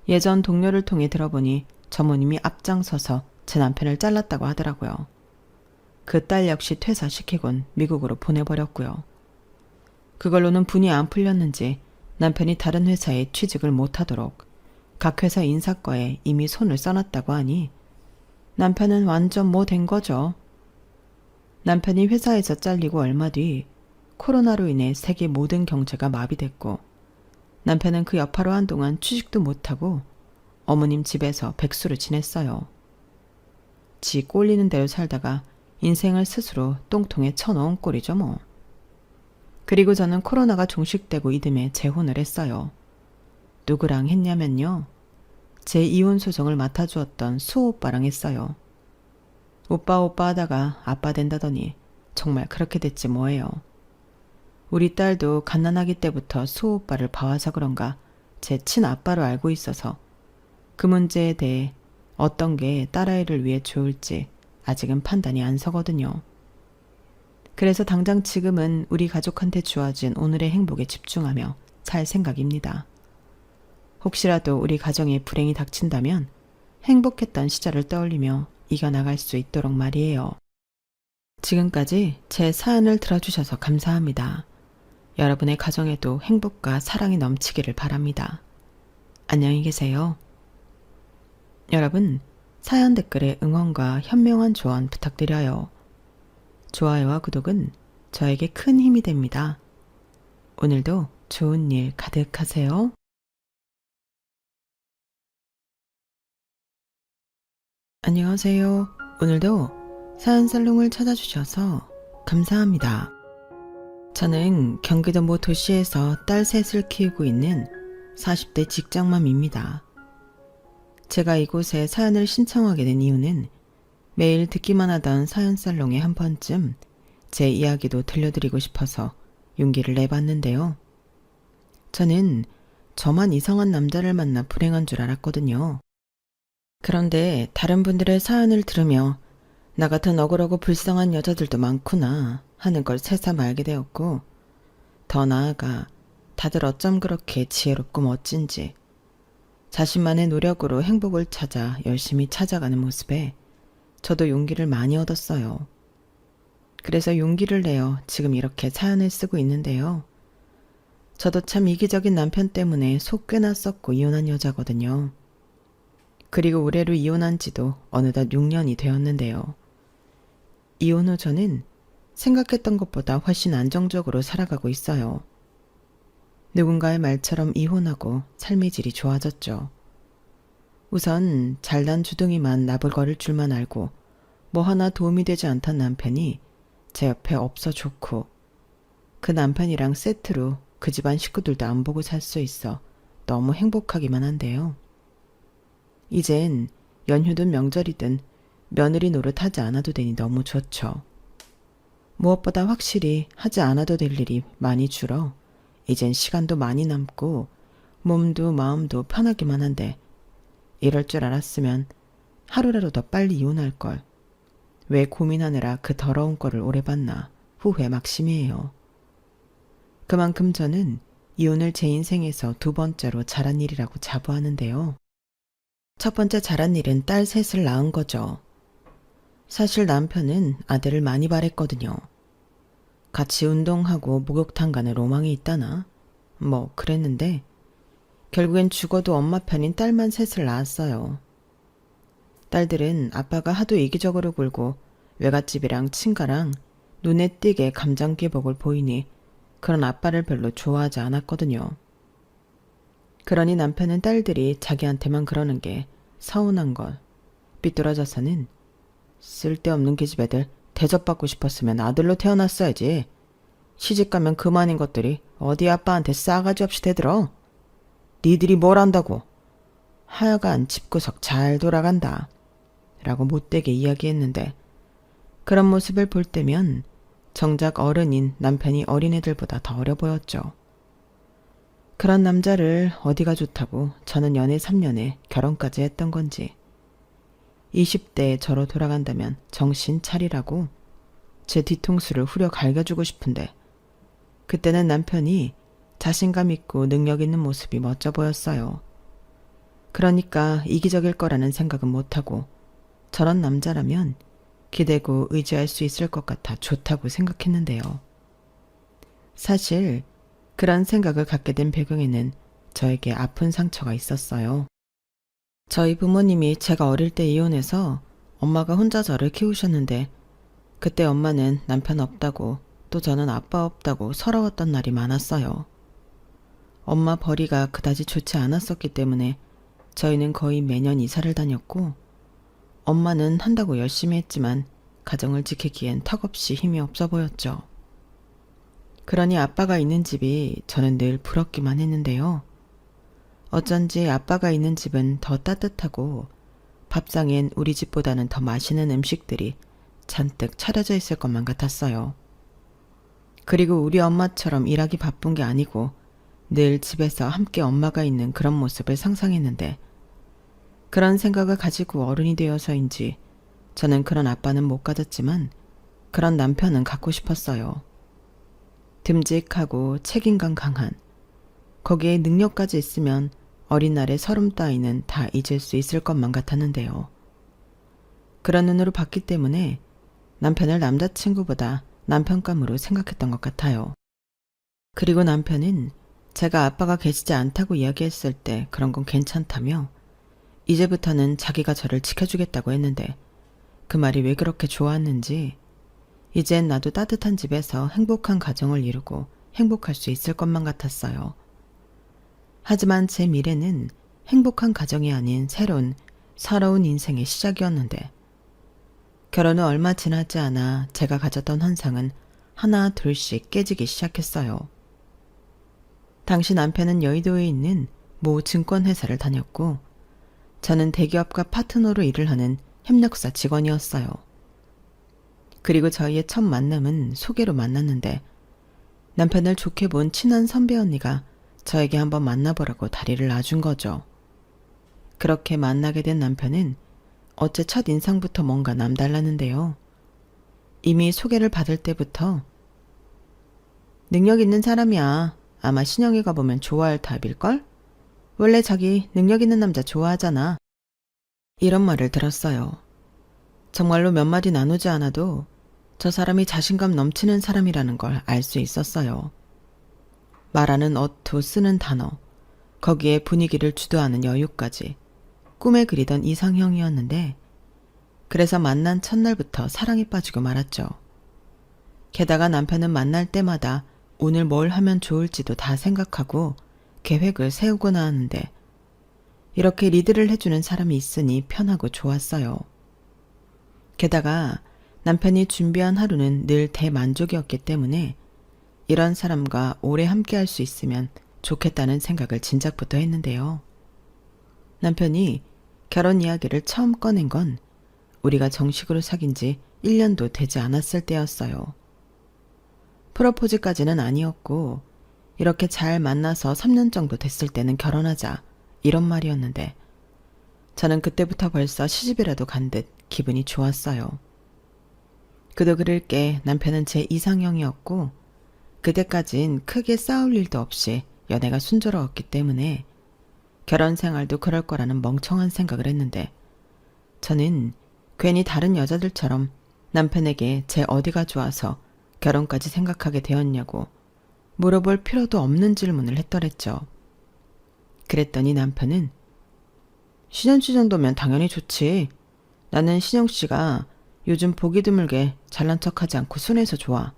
예전 동료를 통해 들어보니 전무님이 앞장서서 제 남편을 잘랐다고 하더라고요. 그 딸 역시 퇴사시키곤 미국으로 보내버렸고요. 그걸로는 분이 안 풀렸는지 남편이 다른 회사에 취직을 못하도록 각 회사 인사과에 이미 손을 써놨다고 하니 남편은 완전 뭐 된 거죠. 남편이 회사에서 잘리고 얼마 뒤 코로나로 인해 세계 모든 경제가 마비됐고 남편은 그 여파로 한동안 취직도 못하고 어머님 집에서 백수로 지냈어요. 지 꼴리는 대로 살다가 인생을 스스로 똥통에 쳐넣은 꼴이죠 뭐. 그리고 저는 코로나가 종식되고 이듬해 재혼을 했어요. 누구랑 했냐면요. 제 이혼 소송을 맡아주었던 수호 오빠랑 했어요. 오빠 하다가 아빠 된다더니 정말 그렇게 됐지 뭐예요. 우리 딸도 갓난아기 때부터 수호 오빠를 봐와서 그런가 제 친아빠로 알고 있어서 그 문제에 대해 어떤 게 딸아이를 위해 좋을지 아직은 판단이 안 서거든요. 그래서 당장 지금은 우리 가족한테 주어진 오늘의 행복에 집중하며 살 생각입니다. 혹시라도 우리 가정에 불행이 닥친다면 행복했던 시절을 떠올리며 이겨나갈 수 있도록 말이에요. 지금까지 제 사연을 들어주셔서 감사합니다. 여러분의 가정에도 행복과 사랑이 넘치기를 바랍니다. 안녕히 계세요. 여러분, 사연 댓글에 응원과 현명한 조언 부탁드려요. 좋아요와 구독은 저에게 큰 힘이 됩니다. 오늘도 좋은 일 가득하세요. 안녕하세요. 오늘도 사연살롱을 찾아주셔서 감사합니다. 저는 경기도 모 도시에서 딸 셋을 키우고 있는 40대 직장맘입니다. 제가 이곳에 사연을 신청하게 된 이유는 매일 듣기만 하던 사연살롱에 한 번쯤 제 이야기도 들려드리고 싶어서 용기를 내봤는데요. 저는 저만 이상한 남자를 만나 불행한 줄 알았거든요. 그런데 다른 분들의 사연을 들으며 나 같은 억울하고 불쌍한 여자들도 많구나 하는 걸 새삼 알게 되었고, 더 나아가 다들 어쩜 그렇게 지혜롭고 멋진지 자신만의 노력으로 행복을 찾아 열심히 찾아가는 모습에 저도 용기를 많이 얻었어요. 그래서 용기를 내어 지금 이렇게 사연을 쓰고 있는데요. 저도 참 이기적인 남편 때문에 속 꽤나 썩고 이혼한 여자거든요. 그리고 올해로 이혼한 지도 어느덧 6년이 되었는데요. 이혼 후 저는 생각했던 것보다 훨씬 안정적으로 살아가고 있어요. 누군가의 말처럼 이혼하고 삶의 질이 좋아졌죠. 우선 잘난 주둥이만 나불거릴 줄만 알고 뭐 하나 도움이 되지 않던 남편이 제 옆에 없어 좋고 그 남편이랑 세트로 그 집안 식구들도 안 보고 살 수 있어 너무 행복하기만 한데요. 이젠 연휴든 명절이든 며느리 노릇 하지 않아도 되니 너무 좋죠. 무엇보다 확실히 하지 않아도 될 일이 많이 줄어 이젠 시간도 많이 남고 몸도 마음도 편하기만 한데 이럴 줄 알았으면 하루라도 더 빨리 이혼할 걸. 왜 고민하느라 그 더러운 꼴을 오래 봤나 후회 막심이에요. 그만큼 저는 이혼을 제 인생에서 두 번째로 잘한 일이라고 자부하는데요. 첫 번째 잘한 일은 딸 셋을 낳은 거죠. 사실 남편은 아들을 많이 바랬거든요. 같이 운동하고 목욕탕 가는 로망이 있다나? 뭐 그랬는데 결국엔 죽어도 엄마 편인 딸만 셋을 낳았어요. 딸들은 아빠가 하도 이기적으로 굴고 외갓집이랑 친가랑 눈에 띄게 감정 기복을 보이니 그런 아빠를 별로 좋아하지 않았거든요. 그러니 남편은 딸들이 자기한테만 그러는 게 서운한 걸 삐뚤어져서는 쓸데없는 계집 애들 대접받고 싶었으면 아들로 태어났어야지. 시집가면 그만인 것들이 어디 아빠한테 싸가지 없이 대들어. 니들이 뭘 안다고. 하여간 집구석 잘 돌아간다. 라고 못되게 이야기했는데 그런 모습을 볼 때면 정작 어른인 남편이 어린애들보다 더 어려 보였죠. 그런 남자를 어디가 좋다고 저는 연애 3년에 결혼까지 했던 건지 20대에 저로 돌아간다면 정신 차리라고 제 뒤통수를 후려 갈겨주고 싶은데 그때는 남편이 자신감 있고 능력 있는 모습이 멋져 보였어요. 그러니까 이기적일 거라는 생각은 못하고 저런 남자라면 기대고 의지할 수 있을 것 같아 좋다고 생각했는데요. 사실 그런 생각을 갖게 된 배경에는 저에게 아픈 상처가 있었어요. 저희 부모님이 제가 어릴 때 이혼해서 엄마가 혼자 저를 키우셨는데 그때 엄마는 남편 없다고 또 저는 아빠 없다고 서러웠던 날이 많았어요. 엄마 벌이가 그다지 좋지 않았었기 때문에 저희는 거의 매년 이사를 다녔고 엄마는 한다고 열심히 했지만 가정을 지키기엔 턱없이 힘이 없어 보였죠. 그러니 아빠가 있는 집이 저는 늘 부럽기만 했는데요. 어쩐지 아빠가 있는 집은 더 따뜻하고 밥상엔 우리 집보다는 더 맛있는 음식들이 잔뜩 차려져 있을 것만 같았어요. 그리고 우리 엄마처럼 일하기 바쁜 게 아니고 늘 집에서 함께 엄마가 있는 그런 모습을 상상했는데 그런 생각을 가지고 어른이 되어서인지 저는 그런 아빠는 못 가졌지만 그런 남편은 갖고 싶었어요. 듬직하고 책임감 강한 거기에 능력까지 있으면 어린 날의 서름 따위는 다 잊을 수 있을 것만 같았는데요. 그런 눈으로 봤기 때문에 남편을 남자친구보다 남편감으로 생각했던 것 같아요. 그리고 남편은 제가 아빠가 계시지 않다고 이야기했을 때 그런 건 괜찮다며 이제부터는 자기가 저를 지켜주겠다고 했는데 그 말이 왜 그렇게 좋았는지 이젠 나도 따뜻한 집에서 행복한 가정을 이루고 행복할 수 있을 것만 같았어요. 하지만 제 미래는 행복한 가정이 아닌 새로운 서러운 인생의 시작이었는데 결혼 후 얼마 지나지 않아 제가 가졌던 환상은 하나 둘씩 깨지기 시작했어요. 당시 남편은 여의도에 있는 모 증권회사를 다녔고 저는 대기업과 파트너로 일을 하는 협력사 직원이었어요. 그리고 저희의 첫 만남은 소개로 만났는데 남편을 좋게 본 친한 선배 언니가 저에게 한번 만나보라고 다리를 놔준 거죠. 그렇게 만나게 된 남편은 어째 첫 인상부터 뭔가 남달랐는데요. 이미 소개를 받을 때부터 능력 있는 사람이야. 아마 신영이가 보면 좋아할 타입일걸? 원래 자기 능력 있는 남자 좋아하잖아. 이런 말을 들었어요. 정말로 몇 마디 나누지 않아도 저 사람이 자신감 넘치는 사람이라는 걸 알 수 있었어요. 말하는 어투 쓰는 단어, 거기에 분위기를 주도하는 여유까지 꿈에 그리던 이상형이었는데 그래서 만난 첫날부터 사랑에 빠지고 말았죠. 게다가 남편은 만날 때마다 오늘 뭘 하면 좋을지도 다 생각하고 계획을 세우곤 하는데 이렇게 리드를 해주는 사람이 있으니 편하고 좋았어요. 게다가 남편이 준비한 하루는 늘 대만족이었기 때문에 이런 사람과 오래 함께 할 수 있으면 좋겠다는 생각을 진작부터 했는데요. 남편이 결혼 이야기를 처음 꺼낸 건 우리가 정식으로 사귄 지 1년도 되지 않았을 때였어요. 프로포즈까지는 아니었고 이렇게 잘 만나서 3년 정도 됐을 때는 결혼하자 이런 말이었는데 저는 그때부터 벌써 시집이라도 간 듯 기분이 좋았어요. 그도 그럴 게 남편은 제 이상형이었고 그때까진 크게 싸울 일도 없이 연애가 순조로웠기 때문에 결혼 생활도 그럴 거라는 멍청한 생각을 했는데 저는 괜히 다른 여자들처럼 남편에게 제 어디가 좋아서 결혼까지 생각하게 되었냐고 물어볼 필요도 없는 질문을 했더랬죠. 그랬더니 남편은 신현씨 정도면 당연히 좋지. 나는 신영씨가 요즘 보기 드물게 잘난 척하지 않고 순해서 좋아.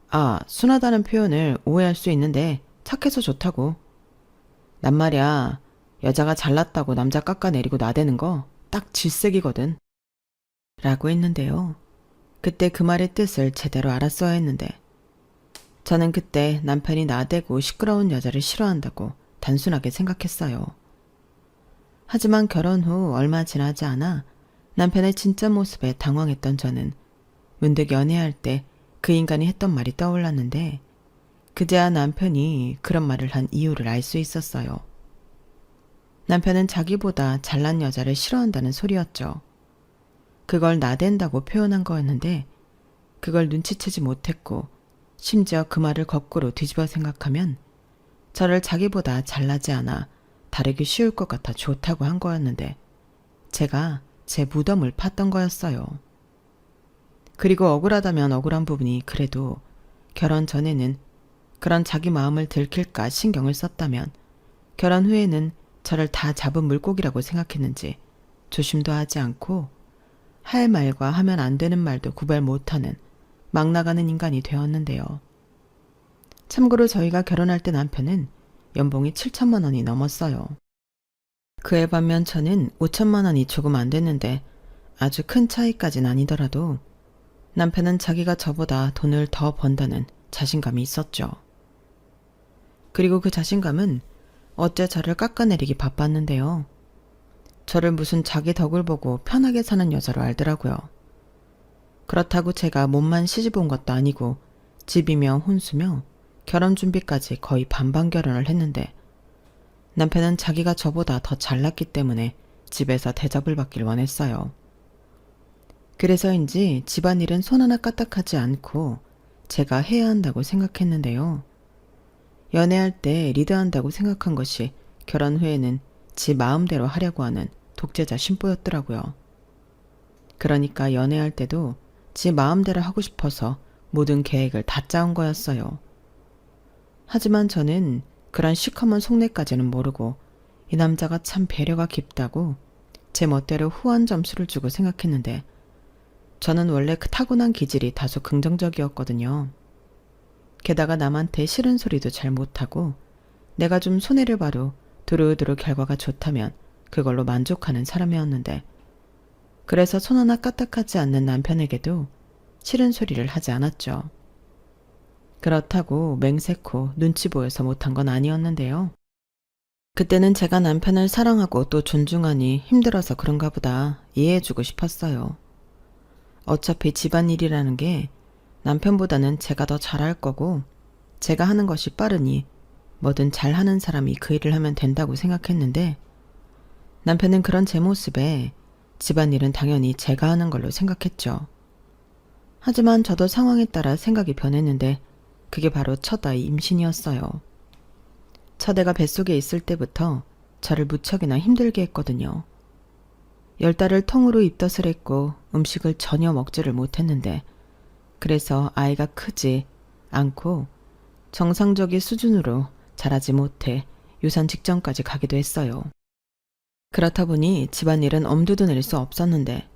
아, 순하다는 표현을 오해할 수 있는데 착해서 좋다고. 난 말이야, 여자가 잘났다고 남자 깎아내리고 나대는 거 딱 질색이거든. 라고 했는데요. 그때 그 말의 뜻을 제대로 알았어야 했는데 저는 그때 남편이 나대고 시끄러운 여자를 싫어한다고 단순하게 생각했어요. 하지만 결혼 후 얼마 지나지 않아 남편의 진짜 모습에 당황했던 저는 문득 연애할 때 그 인간이 했던 말이 떠올랐는데 그제야 남편이 그런 말을 한 이유를 알 수 있었어요. 남편은 자기보다 잘난 여자를 싫어한다는 소리였죠. 그걸 나댄다고 표현한 거였는데 그걸 눈치채지 못했고 심지어 그 말을 거꾸로 뒤집어 생각하면 저를 자기보다 잘나지 않아 다루기 쉬울 것 같아 좋다고 한 거였는데 제가 제 무덤을 팠던 거였어요. 그리고 억울하다면 억울한 부분이 그래도 결혼 전에는 그런 자기 마음을 들킬까 신경을 썼다면 결혼 후에는 저를 다 잡은 물고기라고 생각했는지 조심도 하지 않고 할 말과 하면 안 되는 말도 구별 못하는 막 나가는 인간이 되었는데요. 참고로 저희가 결혼할 때 남편은 연봉이 7천만 원이 넘었어요. 그에 반면 저는 5천만 원이 조금 안 됐는데 아주 큰 차이까진 아니더라도 남편은 자기가 저보다 돈을 더 번다는 자신감이 있었죠. 그리고 그 자신감은 어째 저를 깎아내리기 바빴는데요. 저를 무슨 자기 덕을 보고 편하게 사는 여자로 알더라고요. 그렇다고 제가 몸만 시집 온 것도 아니고 집이며 혼수며 결혼 준비까지 거의 반반 결혼을 했는데 남편은 자기가 저보다 더 잘났기 때문에 집에서 대접을 받길 원했어요. 그래서인지 집안일은 손 하나 까딱하지 않고 제가 해야 한다고 생각했는데요. 연애할 때 리드한다고 생각한 것이 결혼 후에는 지 마음대로 하려고 하는 독재자 신보였더라고요. 그러니까 연애할 때도 지 마음대로 하고 싶어서 모든 계획을 다 짜온 거였어요. 하지만 저는 그런 시커먼 속내까지는 모르고 이 남자가 참 배려가 깊다고 제 멋대로 후한 점수를 주고 생각했는데 저는 원래 그 타고난 기질이 다소 긍정적이었거든요. 게다가 남한테 싫은 소리도 잘 못하고 내가 좀 손해를 봐도 두루두루 결과가 좋다면 그걸로 만족하는 사람이었는데 그래서 손 하나 까딱하지 않는 남편에게도 싫은 소리를 하지 않았죠. 그렇다고 맹세코 눈치 보여서 못한 건 아니었는데요. 그때는 제가 남편을 사랑하고 또 존중하니 힘들어서 그런가 보다 이해해주고 싶었어요. 어차피 집안일이라는 게 남편보다는 제가 더 잘할 거고 제가 하는 것이 빠르니 뭐든 잘하는 사람이 그 일을 하면 된다고 생각했는데 남편은 그런 제 모습에 집안일은 당연히 제가 하는 걸로 생각했죠. 하지만 저도 상황에 따라 생각이 변했는데 그게 바로 첫 아이 임신이었어요. 첫 애가 뱃속에 있을 때부터 저를 무척이나 힘들게 했거든요. 10달을 통으로 입덧을 했고 음식을 전혀 먹지를 못했는데 그래서 아이가 크지 않고 정상적인 수준으로 자라지 못해 유산 직전까지 가기도 했어요. 그렇다 보니 집안일은 엄두도 낼 수 없었는데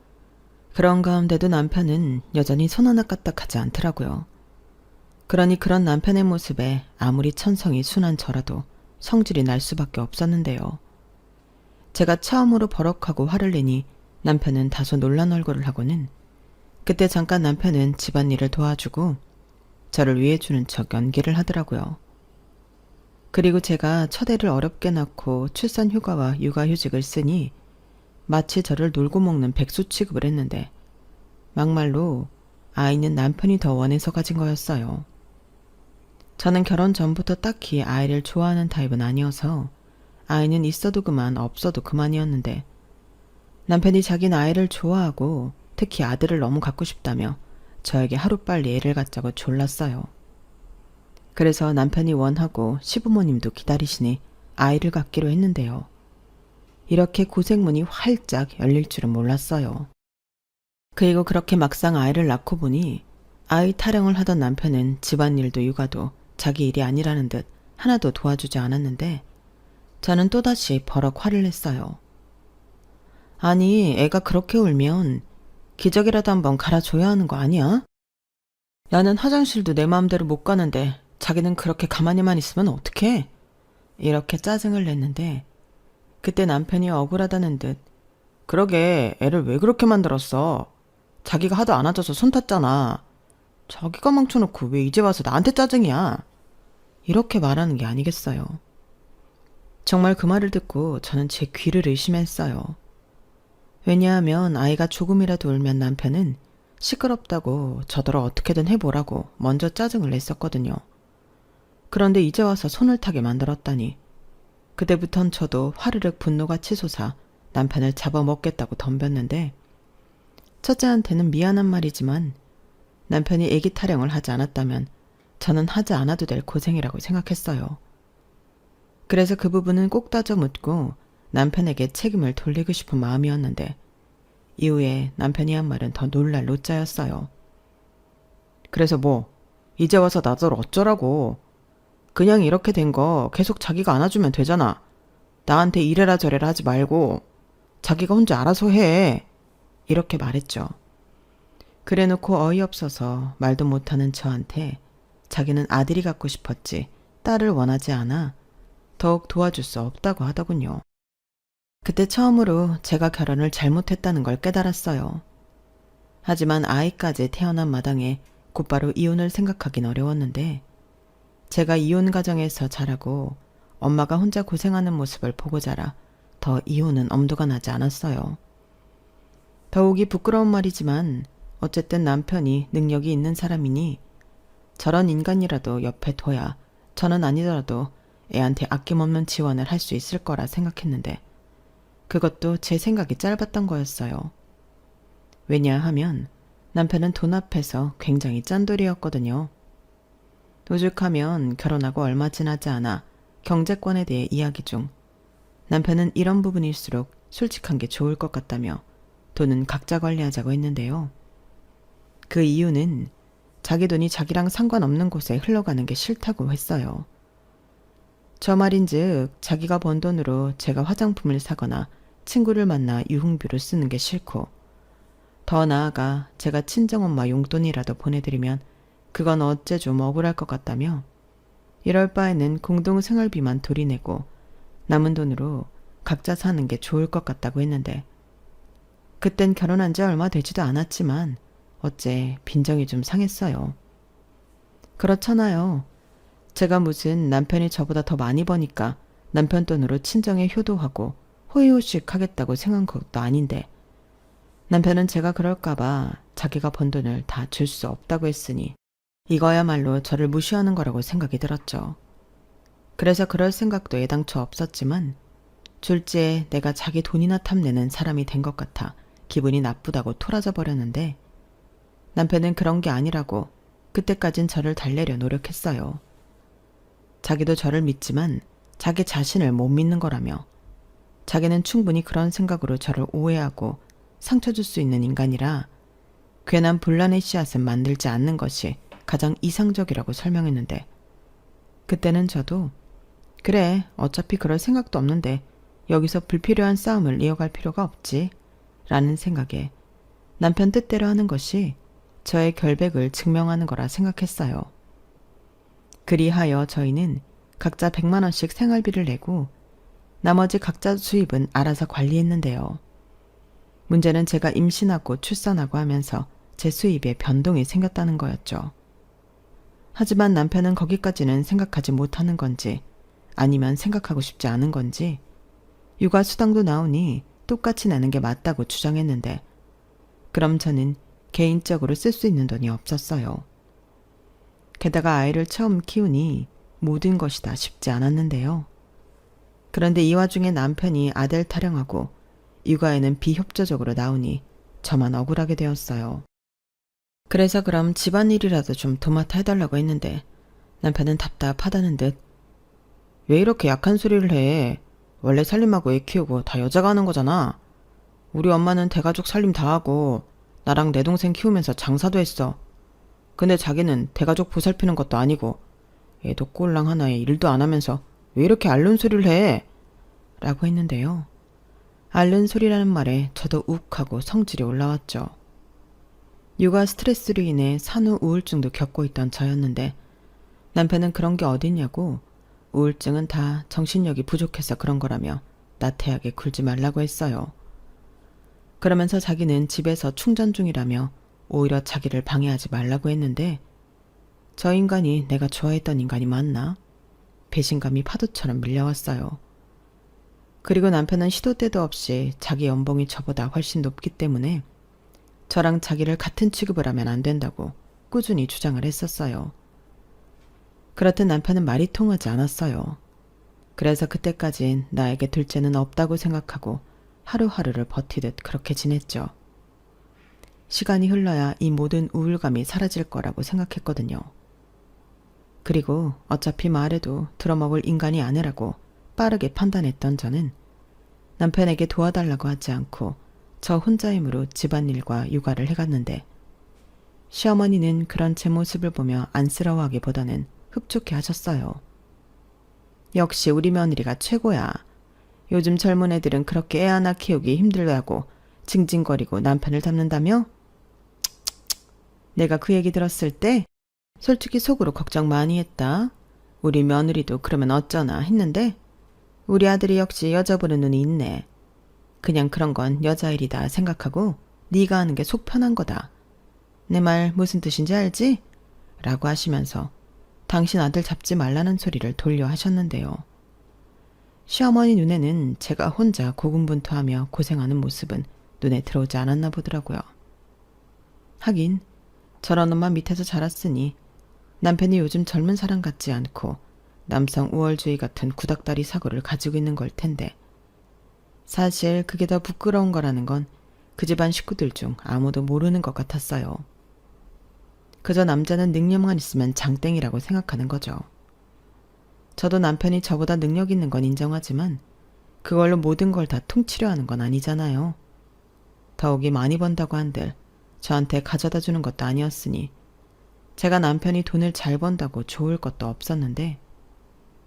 그런 가운데도 남편은 여전히 손 하나 까딱하지 않더라고요. 그러니 그런 남편의 모습에 아무리 천성이 순한 저라도 성질이 날 수밖에 없었는데요. 제가 처음으로 버럭하고 화를 내니 남편은 다소 놀란 얼굴을 하고는 그때 잠깐 남편은 집안일을 도와주고 저를 위해주는 척 연기를 하더라고요. 그리고 제가 첫 애를 어렵게 낳고 출산 휴가와 육아휴직을 쓰니 마치 저를 놀고 먹는 백수 취급을 했는데 막말로 아이는 남편이 더 원해서 가진 거였어요. 저는 결혼 전부터 딱히 아이를 좋아하는 타입은 아니어서 아이는 있어도 그만 없어도 그만이었는데 남편이 자기는 아이를 좋아하고 특히 아들을 너무 갖고 싶다며 저에게 하루빨리 애를 갖자고 졸랐어요. 그래서 남편이 원하고 시부모님도 기다리시니 아이를 갖기로 했는데요. 이렇게 고생문이 활짝 열릴 줄은 몰랐어요. 그리고 그렇게 막상 아이를 낳고 보니 아이 타령을 하던 남편은 집안일도 육아도 자기 일이 아니라는 듯 하나도 도와주지 않았는데 저는 또다시 버럭 화를 냈어요. 아니, 애가 그렇게 울면 기저귀라도 한번 갈아줘야 하는 거 아니야? 나는 화장실도 내 마음대로 못 가는데 자기는 그렇게 가만히만 있으면 어떡해? 이렇게 짜증을 냈는데 그때 남편이 억울하다는 듯 그러게 애를 왜 그렇게 만들었어? 자기가 하도 안아줘서 손 탔잖아. 자기가 망쳐놓고 왜 이제 와서 나한테 짜증이야? 이렇게 말하는 게 아니겠어요. 정말 그 말을 듣고 저는 제 귀를 의심했어요. 왜냐하면 아이가 조금이라도 울면 남편은 시끄럽다고 저더러 어떻게든 해보라고 먼저 짜증을 냈었거든요. 그런데 이제 와서 손을 타게 만들었다니 그때부턴 저도 화르륵 분노가 치솟아 남편을 잡아먹겠다고 덤볐는데 첫째한테는 미안한 말이지만 남편이 애기 타령을 하지 않았다면 저는 하지 않아도 될 고생이라고 생각했어요. 그래서 그 부분은 꼭 따져 묻고 남편에게 책임을 돌리고 싶은 마음이었는데 이후에 남편이 한 말은 더 놀랄 노자였어요. 그래서 뭐 이제 와서 나더러 어쩌라고. 그냥 이렇게 된 거 계속 자기가 안아주면 되잖아. 나한테 이래라 저래라 하지 말고 자기가 혼자 알아서 해. 이렇게 말했죠. 그래놓고 어이없어서 말도 못하는 저한테 자기는 아들이 갖고 싶었지 딸을 원하지 않아 더욱 도와줄 수 없다고 하더군요. 그때 처음으로 제가 결혼을 잘못했다는 걸 깨달았어요. 하지만 아이까지 태어난 마당에 곧바로 이혼을 생각하긴 어려웠는데 제가 이혼 가정에서 자라고 엄마가 혼자 고생하는 모습을 보고 자라 더 이혼은 엄두가 나지 않았어요. 더욱이 부끄러운 말이지만 어쨌든 남편이 능력이 있는 사람이니 저런 인간이라도 옆에 둬야 저는 아니더라도 애한테 아낌없는 지원을 할 수 있을 거라 생각했는데 그것도 제 생각이 짧았던 거였어요. 왜냐하면 남편은 돈 앞에서 굉장히 짠돌이였거든요. 오죽하면 결혼하고 얼마 지나지 않아 경제권에 대해 이야기 중 남편은 이런 부분일수록 솔직한 게 좋을 것 같다며 돈은 각자 관리하자고 했는데요. 그 이유는 자기 돈이 자기랑 상관없는 곳에 흘러가는 게 싫다고 했어요. 저 말인즉 자기가 번 돈으로 제가 화장품을 사거나 친구를 만나 유흥비로 쓰는 게 싫고 더 나아가 제가 친정엄마 용돈이라도 보내드리면 그건 어째 좀 억울할 것 같다며 이럴 바에는 공동생활비만 돌이내고 남은 돈으로 각자 사는 게 좋을 것 같다고 했는데 그땐 결혼한 지 얼마 되지도 않았지만 어째 빈정이 좀 상했어요. 그렇잖아요. 제가 무슨 남편이 저보다 더 많이 버니까 남편 돈으로 친정에 효도하고 호의호식 하겠다고 생각한 것도 아닌데 남편은 제가 그럴까봐 자기가 번 돈을 다 줄 수 없다고 했으니 이거야말로 저를 무시하는 거라고 생각이 들었죠. 그래서 그럴 생각도 애당초 없었지만 졸지에 내가 자기 돈이나 탐내는 사람이 된 것 같아 기분이 나쁘다고 토라져 버렸는데 남편은 그런 게 아니라고 그때까진 저를 달래려 노력했어요. 자기도 저를 믿지만 자기 자신을 못 믿는 거라며 자기는 충분히 그런 생각으로 저를 오해하고 상처 줄 수 있는 인간이라 괜한 분란의 씨앗은 만들지 않는 것이 가장 이상적이라고 설명했는데 그때는 저도 그래 어차피 그럴 생각도 없는데 여기서 불필요한 싸움을 이어갈 필요가 없지 라는 생각에 남편 뜻대로 하는 것이 저의 결백을 증명하는 거라 생각했어요. 그리하여 저희는 각자 100만 원씩 생활비를 내고 나머지 각자 수입은 알아서 관리했는데요. 문제는 제가 임신하고 출산하고 하면서 제 수입에 변동이 생겼다는 거였죠. 하지만 남편은 거기까지는 생각하지 못하는 건지 아니면 생각하고 싶지 않은 건지 육아 수당도 나오니 똑같이 내는 게 맞다고 주장했는데 그럼 저는 개인적으로 쓸 수 있는 돈이 없었어요. 게다가 아이를 처음 키우니 모든 것이 다 쉽지 않았는데요. 그런데 이 와중에 남편이 아들 타령하고 육아에는 비협조적으로 나오니 저만 억울하게 되었어요. 그래서 그럼 집안일이라도 좀 도맡아 해달라고 했는데 남편은 답답하다는 듯 왜 이렇게 약한 소리를 해? 원래 살림하고 애 키우고 다 여자가 하는 거잖아. 우리 엄마는 대가족 살림 다 하고 나랑 내 동생 키우면서 장사도 했어. 근데 자기는 대가족 보살피는 것도 아니고 애도 꼴랑 하나에 일도 안 하면서 왜 이렇게 앓는 소리를 해? 라고 했는데요. 앓는 소리라는 말에 저도 욱하고 성질이 올라왔죠. 육아 스트레스로 인해 산후 우울증도 겪고 있던 저였는데 남편은 그런 게 어딨냐고 우울증은 다 정신력이 부족해서 그런 거라며 나태하게 굴지 말라고 했어요. 그러면서 자기는 집에서 충전 중이라며 오히려 자기를 방해하지 말라고 했는데 저 인간이 내가 좋아했던 인간이 맞나? 배신감이 파도처럼 밀려왔어요. 그리고 남편은 시도 때도 없이 자기 연봉이 저보다 훨씬 높기 때문에 저랑 자기를 같은 취급을 하면 안 된다고 꾸준히 주장을 했었어요. 그렇듯 남편은 말이 통하지 않았어요. 그래서 그때까진 나에게 둘째는 없다고 생각하고 하루하루를 버티듯 그렇게 지냈죠. 시간이 흘러야 이 모든 우울감이 사라질 거라고 생각했거든요. 그리고 어차피 말해도 들어먹을 인간이 아니라고 빠르게 판단했던 저는 남편에게 도와달라고 하지 않고 저 혼자 힘으로 집안일과 육아를 해갔는데 시어머니는 그런 제 모습을 보며 안쓰러워하기보다는 흡족해 하셨어요. 역시 우리 며느리가 최고야. 요즘 젊은 애들은 그렇게 애 하나 키우기 힘들다고 징징거리고 남편을 닮는다며? 내가 그 얘기 들었을 때 솔직히 속으로 걱정 많이 했다. 우리 며느리도 그러면 어쩌나 했는데 우리 아들이 역시 여자 보는 눈이 있네. 그냥 그런 건 여자 일이다 생각하고 네가 하는 게 속 편한 거다. 내 말 무슨 뜻인지 알지? 라고 하시면서 당신 아들 잡지 말라는 소리를 돌려 하셨는데요. 시어머니 눈에는 제가 혼자 고군분투하며 고생하는 모습은 눈에 들어오지 않았나 보더라고요. 하긴 저런 엄마 밑에서 자랐으니 남편이 요즘 젊은 사람 같지 않고 남성 우월주의 같은 구닥다리 사고를 가지고 있는 걸 텐데 사실 그게 더 부끄러운 거라는 건 그 집안 식구들 중 아무도 모르는 것 같았어요. 그저 남자는 능력만 있으면 장땡이라고 생각하는 거죠. 저도 남편이 저보다 능력 있는 건 인정하지만 그걸로 모든 걸 다 통치려 하는 건 아니잖아요. 더욱이 많이 번다고 한들 저한테 가져다 주는 것도 아니었으니 제가 남편이 돈을 잘 번다고 좋을 것도 없었는데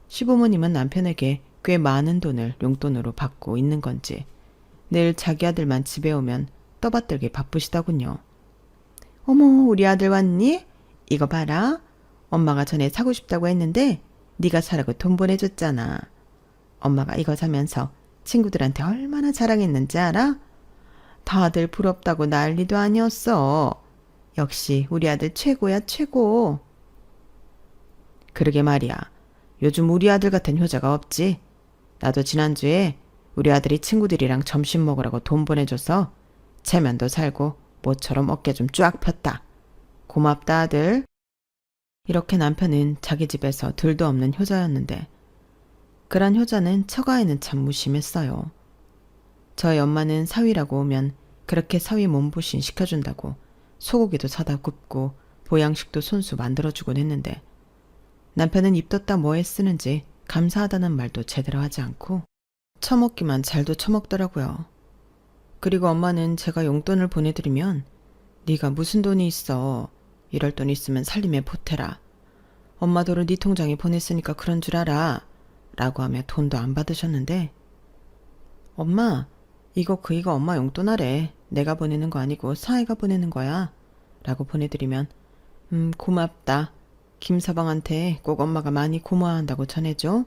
시부모님은 남편에게 꽤 많은 돈을 용돈으로 받고 있는 건지 늘 자기 아들만 집에 오면 떠받들기 바쁘시더군요. 어머, 우리 아들 왔니? 이거 봐라. 엄마가 전에 사고 싶다고 했는데 네가 사라고 돈 보내줬잖아. 엄마가 이거 사면서 친구들한테 얼마나 자랑했는지 알아? 다들 부럽다고 난리도 아니었어. 역시 우리 아들 최고야, 최고. 그러게 말이야. 요즘 우리 아들 같은 효자가 없지. 나도 지난주에 우리 아들이 친구들이랑 점심 먹으라고 돈 보내줘서 체면도 살고 모처럼 어깨 좀 쫙 폈다. 고맙다 아들. 이렇게 남편은 자기 집에서 둘도 없는 효자였는데 그런 효자는 처가에는 참 무심했어요. 저희 엄마는 사위라고 오면 그렇게 사위 몸보신 시켜준다고 소고기도 사다 굽고 보양식도 손수 만들어주곤 했는데 남편은 입뒀다 뭐에 쓰는지 감사하다는 말도 제대로 하지 않고 처먹기만 잘도 처먹더라고요. 그리고 엄마는 제가 용돈을 보내드리면 네가 무슨 돈이 있어. 이럴 돈 있으면 살림에 보태라. 엄마 돈을 네 통장에 보냈으니까 그런 줄 알아. 라고 하며 돈도 안 받으셨는데 엄마 이거 엄마 용돈 하래. 내가 보내는 거 아니고 사위가 보내는 거야. 라고 보내드리면 고맙다. 김서방한테 꼭 엄마가 많이 고마워한다고 전해줘.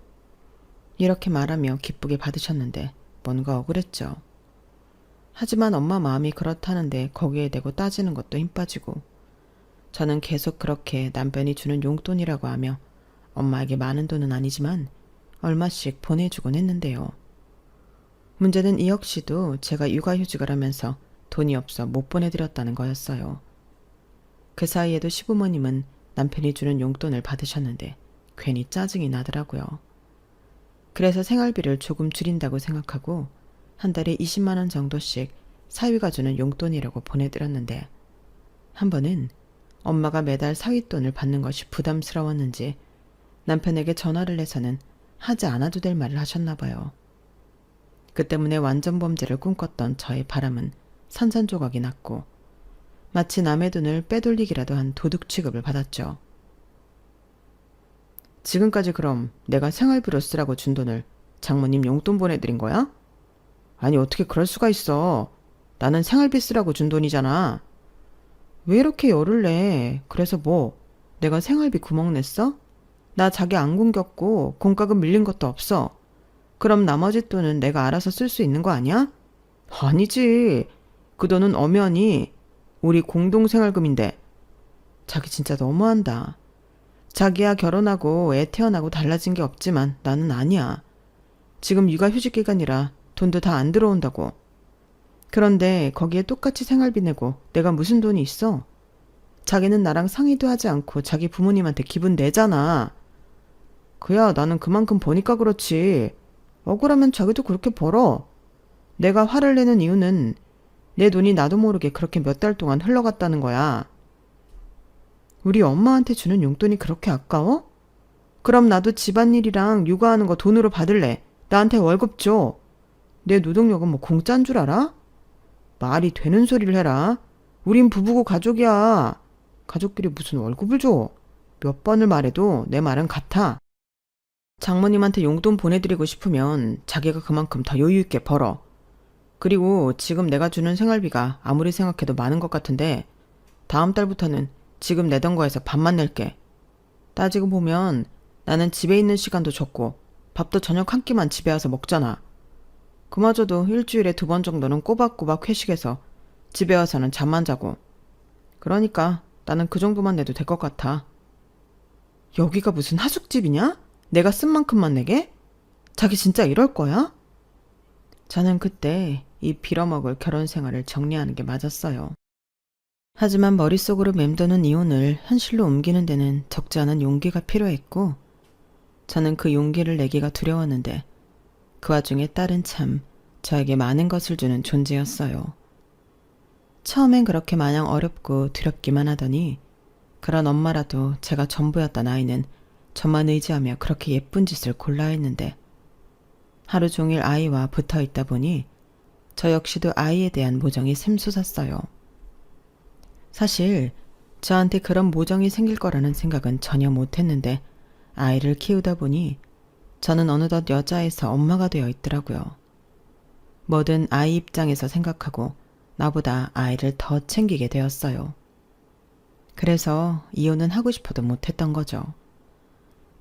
이렇게 말하며 기쁘게 받으셨는데 뭔가 억울했죠. 하지만 엄마 마음이 그렇다는데 거기에 대고 따지는 것도 힘 빠지고 저는 계속 그렇게 남편이 주는 용돈이라고 하며 엄마에게 많은 돈은 아니지만 얼마씩 보내주곤 했는데요. 문제는 이 역시도 제가 육아휴직을 하면서 돈이 없어 못 보내드렸다는 거였어요. 그 사이에도 시부모님은 남편이 주는 용돈을 받으셨는데 괜히 짜증이 나더라고요. 그래서 생활비를 조금 줄인다고 생각하고 한 달에 20만 원 정도씩 사위가 주는 용돈이라고 보내드렸는데 한 번은 엄마가 매달 사윗돈을 받는 것이 부담스러웠는지 남편에게 전화를 해서는 하지 않아도 될 말을 하셨나 봐요. 그 때문에 완전 범죄를 꿈꿨던 저의 바람은 산산조각이 났고 마치 남의 돈을 빼돌리기라도 한 도둑 취급을 받았죠. 지금까지 그럼 내가 생활비로 쓰라고 준 돈을 장모님 용돈 보내드린 거야? 아니 어떻게 그럴 수가 있어. 나는 생활비 쓰라고 준 돈이잖아. 왜 이렇게 열을 내? 그래서 뭐 내가 생활비 구멍 냈어? 나 자기 안 굶겼고 공과금 밀린 것도 없어. 그럼 나머지 돈은 내가 알아서 쓸 수 있는 거 아니야? 아니지. 그 돈은 엄연히 우리 공동생활금인데. 자기 진짜 너무한다. 자기야 결혼하고 애 태어나고 달라진 게 없지만 나는 아니야. 지금 육아휴직 기간이라 돈도 다 안 들어온다고. 그런데 거기에 똑같이 생활비 내고 내가 무슨 돈이 있어? 자기는 나랑 상의도 하지 않고 자기 부모님한테 기분 내잖아. 그야 나는 그만큼 버니까 그렇지. 억울하면 자기도 그렇게 벌어. 내가 화를 내는 이유는 내 돈이 나도 모르게 그렇게 몇 달 동안 흘러갔다는 거야. 우리 엄마한테 주는 용돈이 그렇게 아까워? 그럼 나도 집안일이랑 육아하는 거 돈으로 받을래. 나한테 월급 줘. 내 노동력은 뭐 공짜인 줄 알아? 말이 되는 소리를 해라. 우린 부부고 가족이야. 가족끼리 무슨 월급을 줘. 몇 번을 말해도 내 말은 같아. 장모님한테 용돈 보내드리고 싶으면 자기가 그만큼 더 여유 있게 벌어. 그리고 지금 내가 주는 생활비가 아무리 생각해도 많은 것 같은데 다음 달부터는 지금 내던 거에서 반만 낼게. 따지고 보면 나는 집에 있는 시간도 적고 밥도 저녁 한 끼만 집에 와서 먹잖아. 그마저도 일주일에 2번 정도는 꼬박꼬박 회식해서 집에 와서는 잠만 자고. 그러니까 나는 그 정도만 내도 될 것 같아. 여기가 무슨 하숙집이냐? 내가 쓴 만큼만 내게? 자기 진짜 이럴 거야? 저는 그때 이 빌어먹을 결혼 생활을 정리하는 게 맞았어요. 하지만 머릿속으로 맴도는 이혼을 현실로 옮기는 데는 적지 않은 용기가 필요했고 저는 그 용기를 내기가 두려웠는데 그 와중에 딸은 참 저에게 많은 것을 주는 존재였어요. 처음엔 그렇게 마냥 어렵고 두렵기만 하더니 그런 엄마라도 제가 전부였던 아이는 저만 의지하며 그렇게 예쁜 짓을 골라야 했는데 하루 종일 아이와 붙어 있다 보니 저 역시도 아이에 대한 모정이 샘솟았어요. 사실 저한테 그런 모정이 생길 거라는 생각은 전혀 못했는데 아이를 키우다 보니 저는 어느덧 여자에서 엄마가 되어 있더라고요. 뭐든 아이 입장에서 생각하고 나보다 아이를 더 챙기게 되었어요. 그래서 이혼은 하고 싶어도 못했던 거죠.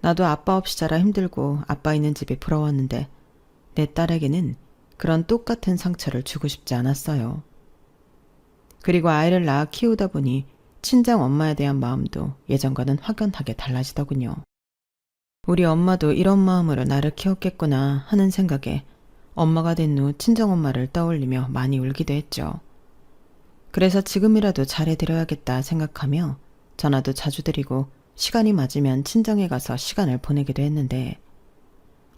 나도 아빠 없이 자라 힘들고 아빠 있는 집이 부러웠는데 내 딸에게는 그런 똑같은 상처를 주고 싶지 않았어요. 그리고 아이를 낳아 키우다 보니 친정 엄마에 대한 마음도 예전과는 확연하게 달라지더군요. 우리 엄마도 이런 마음으로 나를 키웠겠구나 하는 생각에 엄마가 된 후 친정엄마를 떠올리며 많이 울기도 했죠. 그래서 지금이라도 잘해드려야겠다 생각하며 전화도 자주 드리고 시간이 맞으면 친정에 가서 시간을 보내기도 했는데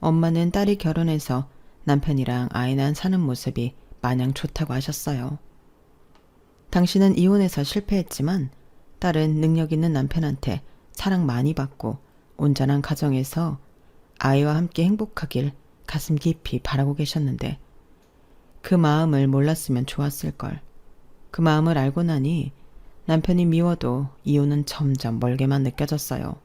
엄마는 딸이 결혼해서 남편이랑 아이 낳은 사는 모습이 마냥 좋다고 하셨어요. 당신은 이혼해서 실패했지만 딸은 능력 있는 남편한테 사랑 많이 받고 온전한 가정에서 아이와 함께 행복하길 가슴 깊이 바라고 계셨는데 그 마음을 몰랐으면 좋았을걸. 그 마음을 알고 나니 남편이 미워도 이혼은 점점 멀게만 느껴졌어요.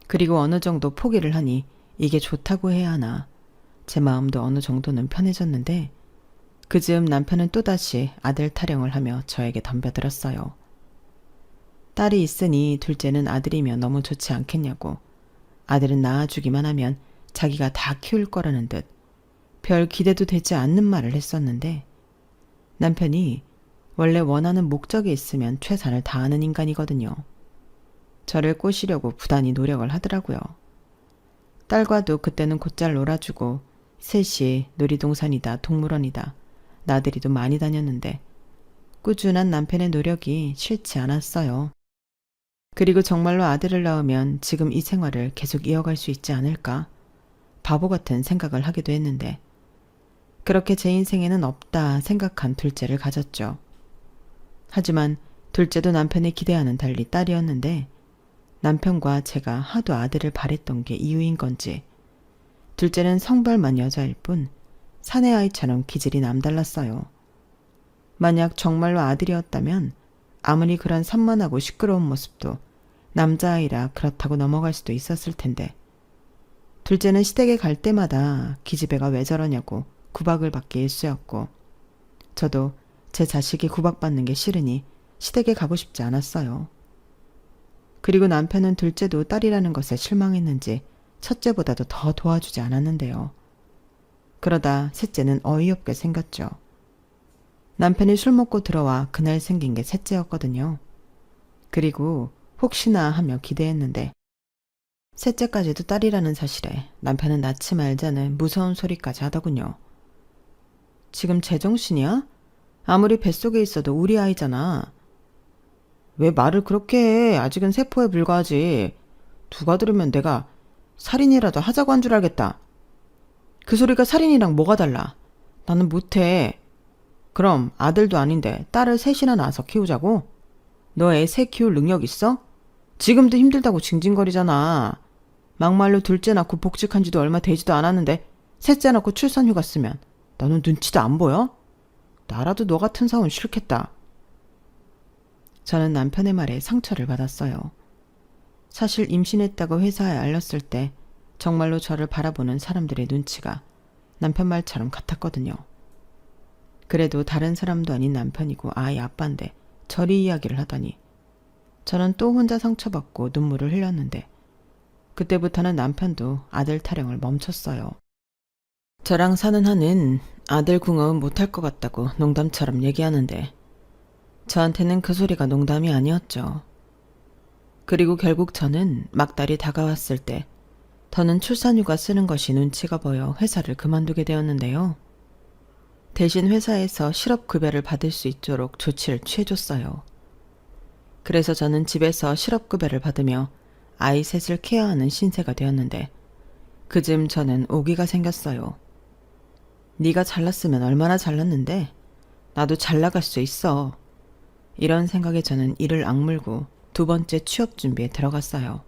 그리고 어느 정도 포기를 하니 이게 좋다고 해야 하나 제 마음도 어느 정도는 편해졌는데 그즈음 남편은 또다시 아들 타령을 하며 저에게 덤벼들었어요. 딸이 있으니 둘째는 아들이면 너무 좋지 않겠냐고. 아들은 낳아주기만 하면 자기가 다 키울 거라는 듯 별 기대도 되지 않는 말을 했었는데 남편이 원래 원하는 목적이 있으면 최선을 다하는 인간이거든요. 저를 꼬시려고 부단히 노력을 하더라고요. 딸과도 그때는 곧잘 놀아주고 셋이 놀이동산이다 동물원이다 나들이도 많이 다녔는데 꾸준한 남편의 노력이 싫지 않았어요. 그리고 정말로 아들을 낳으면 지금 이 생활을 계속 이어갈 수 있지 않을까? 바보 같은 생각을 하기도 했는데 그렇게 제 인생에는 없다 생각한 둘째를 가졌죠. 하지만 둘째도 남편의 기대와는 달리 딸이었는데 남편과 제가 하도 아들을 바랬던 게 이유인 건지 둘째는 성별만 여자일 뿐 사내아이처럼 기질이 남달랐어요. 만약 정말로 아들이었다면 아무리 그런 산만하고 시끄러운 모습도 남자아이라 그렇다고 넘어갈 수도 있었을 텐데 둘째는 시댁에 갈 때마다 기집애가 왜 저러냐고 구박을 받기 일쑤였고 저도 제 자식이 구박받는 게 싫으니 시댁에 가고 싶지 않았어요. 그리고 남편은 둘째도 딸이라는 것에 실망했는지 첫째보다도 더 도와주지 않았는데요. 그러다 셋째는 어이없게 생겼죠. 남편이 술 먹고 들어와 그날 생긴 게 셋째였거든요. 그리고 혹시나 하며 기대했는데 셋째까지도 딸이라는 사실에 남편은 낳지 말자는 무서운 소리까지 하더군요. 지금 제정신이야? 아무리 뱃속에 있어도 우리 아이잖아. 왜 말을 그렇게 해? 아직은 세포에 불과하지. 누가 들으면 내가 살인이라도 하자고 한 줄 알겠다. 그 소리가 살인이랑 뭐가 달라? 나는 못해. 그럼 아들도 아닌데 딸을 셋이나 낳아서 키우자고? 너 애 셋 키울 능력 있어? 지금도 힘들다고 징징거리잖아. 막말로 둘째 낳고 복직한 지도 얼마 되지도 않았는데 셋째 낳고 출산휴가 쓰면 너는 눈치도 안 보여? 나라도 너 같은 사원 싫겠다. 저는 남편의 말에 상처를 받았어요. 사실 임신했다고 회사에 알렸을 때 정말로 저를 바라보는 사람들의 눈치가 남편 말처럼 같았거든요. 그래도 다른 사람도 아닌 남편이고 아이 아빠인데 저리 이야기를 하더니 저는 또 혼자 상처받고 눈물을 흘렸는데 그때부터는 남편도 아들 타령을 멈췄어요. 저랑 사는 한은 아들 궁합은 못할 것 같다고 농담처럼 얘기하는데 저한테는 그 소리가 농담이 아니었죠. 그리고 결국 저는 막달이 다가왔을 때 더는 출산휴가 쓰는 것이 눈치가 보여 회사를 그만두게 되었는데요. 대신 회사에서 실업급여를 받을 수 있도록 조치를 취해줬어요. 그래서 저는 집에서 실업급여를 받으며 아이 셋을 케어하는 신세가 되었는데 그즘 저는 오기가 생겼어요. 네가 잘났으면 얼마나 잘났는데 나도 잘 나갈 수 있어. 이런 생각에 저는 이를 악물고 두 번째 취업 준비에 들어갔어요.